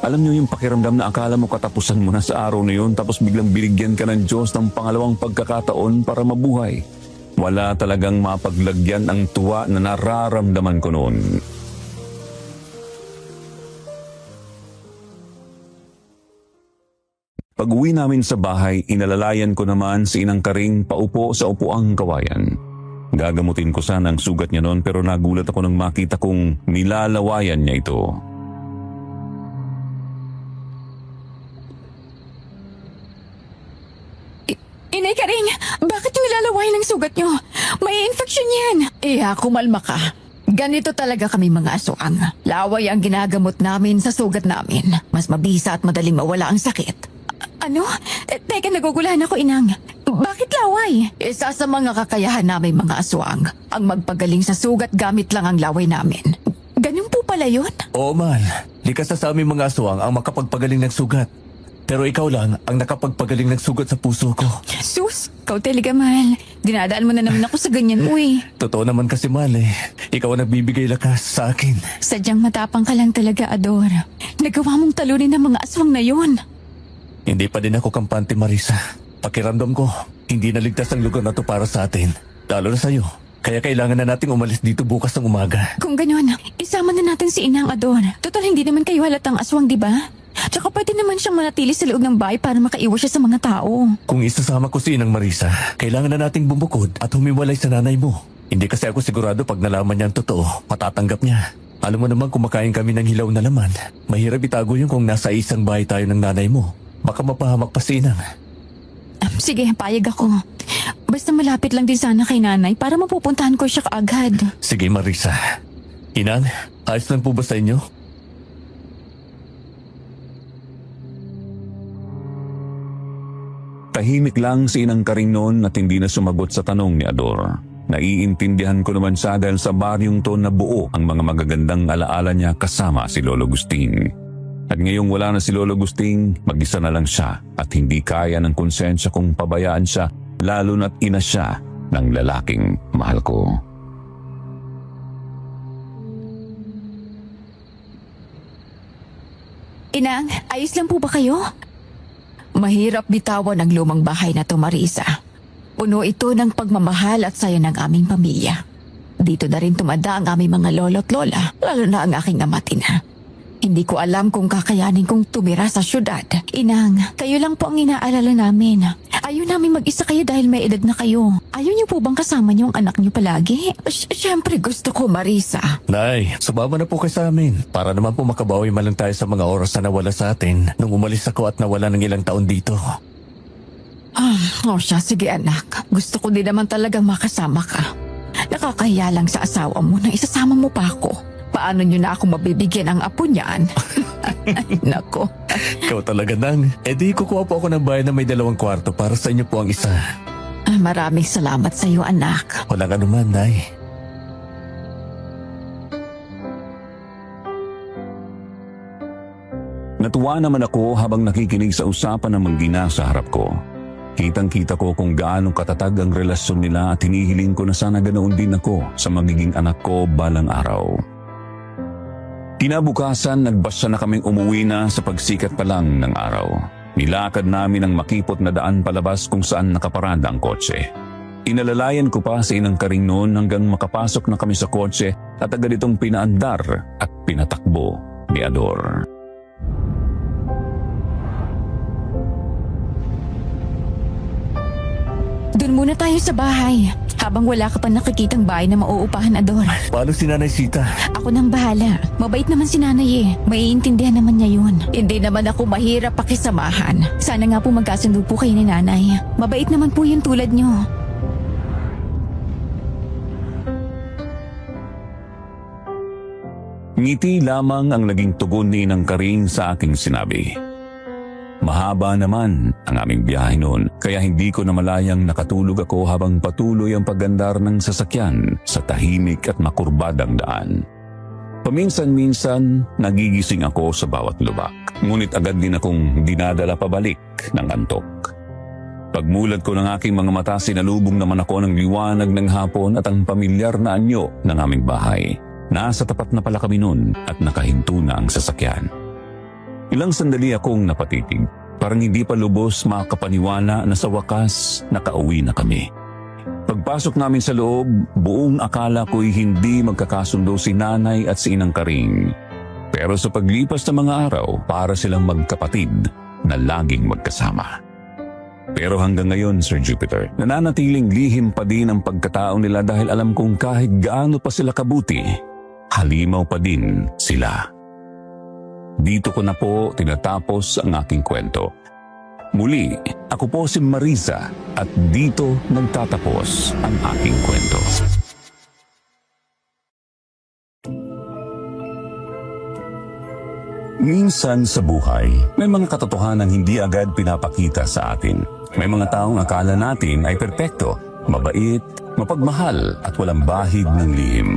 Alam niyo yung pakiramdam na akala mo katapusan mo na sa araw na yun tapos biglang binigyan ka ng Diyos ng pangalawang pagkakataon para mabuhay. Wala talagang mapaglagyan ang tuwa na nararamdaman ko noon. Pag-uwi namin sa bahay, inalalayan ko naman si Inang Karing paupo sa upuang kawayan. Gagamutin ko sana ang sugat niya noon pero nagulat ako nang makita kong nilalawayan niya ito. Inay ka rin. Bakit yung nilalaway ng sugat nyo? May infection yan. Kumalma ka. Ganito talaga kami mga aswang. Laway ang ginagamot namin sa sugat namin. Mas mabisa at madaling mawala ang sakit. Ano? Teka, nagugulahan ako, Inang. Bakit laway? Isa sa mga kakayahan namin mga aswang, ang magpagaling sa sugat gamit lang ang laway namin. Ganun po pala yun? Oo, mahal. Likas na sa aming mga aswang ang makapagpagaling ng sugat. Pero ikaw lang ang nakapagpagaling ng sugat sa puso ko. Sus, ikaw talaga, mahal. Dinadaan mo na naman ako sa ganyan, uy. Totoo naman kasi, mahal eh. Ikaw ang nagbibigay lakas sa akin. Sadyang matapang ka lang talaga, Ador. Nagawa mong talunin ng mga aswang na yun. Hindi pa din ako kampante, Marisa. Pakiramdam ko, hindi naligtas ang lugar na to para sa atin. Lalo na sa'yo. Kaya kailangan na nating umalis dito bukas ng umaga. Kung ganun, isama na natin si Inang Ador. Total, hindi naman kayo halatang aswang, di ba? Tsaka pwede naman siyang manatili sa loob ng bahay para makaiwas siya sa mga tao. Kung isasama ko si Inang Marisa, kailangan na nating bumukod at humiwalay sa nanay mo. Hindi kasi ako sigurado pag nalaman niya ang totoo, matatanggap niya. Alam mo naman kumakain kami ng hilaw na laman. Mahirap itago yun kung nasa isang bahay tayo ng nanay mo. Baka mapahamak pa si Inang. Sige, payag ako. Basta malapit lang din sana kay nanay para mapupuntahan ko siya kaagad. Sige, Marisa. Inang, ayos lang po ba sa inyo? Tahimik lang si Inang Karing noon at hindi na sumagot sa tanong ni Ador. Naiintindihan ko naman siya dahil sa baryong to na buo ang mga magagandang alaala niya kasama si Lolo Gusting. At ngayong wala na si Lolo Gusting, mag-isa na lang siya at hindi kaya ng konsensya kung pabayaan siya lalo na't ina siya ng lalaking mahal ko. Inang, ayos lang po ba kayo? Mahirap bitawan ang lumang bahay na to, Marisa. Puno ito ng pagmamahal at saya ng aming pamilya. Dito na rin tumanda ang aming mga lolo't lola, lalo na ang aking ama at ina. Hindi ko alam kung kakayanin kong tumira sa syudad. Inang, kayo lang po ang inaalala namin. Ayaw namin mag-isa kayo dahil may edad na kayo. Ayaw niyo po bang kasama niyo ang anak niyo palagi? Siyempre gusto ko, Marisa. Nay, sumama na po kayo sa amin. Para naman po makabawi man lang tayo sa mga oras na nawala sa atin nung umalis ako at nawala ng ilang taon dito. Siya, sige anak. Gusto ko din naman talagang makasama ka. Nakakahiya lang sa asawa mo na isasama mo pa ako. Paano niyo na ako mabibigyan ang apo niyan? Nako. Ikaw talaga, Nang. E di kukuha po ako ng bahay na may 2 kwarto para sa inyo po ang isa. Maraming salamat sa iyo, anak. Walang anuman, Nay. Natuwa naman ako habang nakikinig sa usapan ng mag-ina sa harap ko. Kitang-kita ko kung gaano katatag ang relasyon nila at hinihiling ko na sana ganoon din ako sa magiging anak ko balang araw. Kinabukasan, nagbasya na kaming umuwi na sa pagsikat pa lang ng araw. Nilakad namin ang makipot na daan palabas kung saan nakaparada ang kotse. Inalalayan ko pa si Inang Karing noon hanggang makapasok na kami sa kotse at agad itong pinaandar at pinatakbo ni Ador. Doon muna tayo sa bahay. Habang wala ka pa nakikitang bahay na mauupahan, Ador. Paano si Nanay Sita? Ako nang bahala. Mabait naman si nanay eh. Maiintindihan naman niya yun. Hindi naman ako mahirap pakisamahan. Sana nga po magkasundo po kayo ni nanay. Mabait naman po yun tulad niyo. Ngiti lamang ang naging tugon ni Inang Karing sa aking sinabi. Mahaba naman ang aming biyahe noon, kaya hindi ko namalayang nakatulog ako habang patuloy ang paggandar ng sasakyan sa tahimik at makurbadang daan. Paminsan-minsan, nagigising ako sa bawat lubak, ngunit agad din akong dinadala pabalik ng antok. Pagmulat ko ng aking mga mata, sinalubong naman ako ng liwanag ng hapon at ang pamilyar na anyo ng aming bahay. Nasa tapat na pala kami noon at nakahinto na ang sasakyan. Ilang sandali akong napatitig, parang hindi pa lubos makapaniwala na sa wakas nakauwi na kami. Pagpasok namin sa loob, buong akala ko'y hindi magkakasundo si Nanay at si Inang Karing. Pero sa paglipas ng mga araw, para silang magkapatid na laging magkasama. Pero hanggang ngayon, Sir Jupiter, nananatiling lihim pa din ang pagkatao nila dahil alam kong kahit gaano pa sila kabuti, halimaw pa din sila. Dito ko na po tinatapos ang aking kwento. Muli, ako po si Marisa at dito nagtatapos ang aking kwento. Minsan sa buhay, may mga katotohanan hindi agad pinapakita sa atin. May mga taong akala natin ay perpekto, mabait, mapagmahal at walang bahid ng lihim.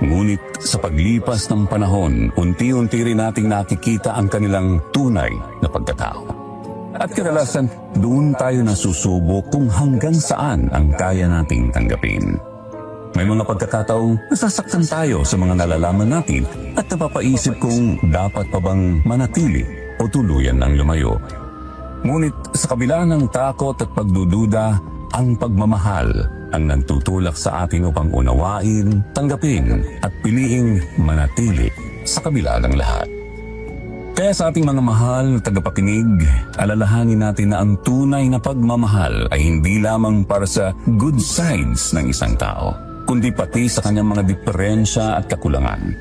Ngunit sa paglipas ng panahon, unti-unti rin nating nakikita ang kanilang tunay na pagkatao. At kadalasan, doon tayo nasusubok kung hanggang saan ang kaya nating tanggapin. May mga pagkakataong nasasaktan tayo sa mga nalalaman natin at napapaisip kung dapat pa bang manatili o tuluyan ng lumayo. Ngunit sa kabila ng takot at pagdududa, ang pagmamahal ang nagtutulak sa atin upang unawain, tanggapin at piliing manatili sa kabila ng lahat. Kaya sa ating mga mahal na tagapakinig, alalahanin natin na ang tunay na pagmamahal ay hindi lamang para sa good sides ng isang tao, kundi pati sa kanyang mga diferensya at kakulangan.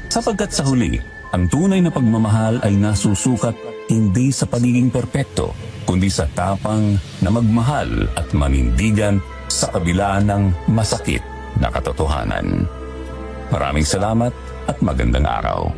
Sapagkat sa huli, ang tunay na pagmamahal ay nasusukat hindi sa pagiging perpekto, kundi sa tapang na magmahal at manindigan sa kabila ng masakit na katotohanan. Maraming salamat at magandang araw.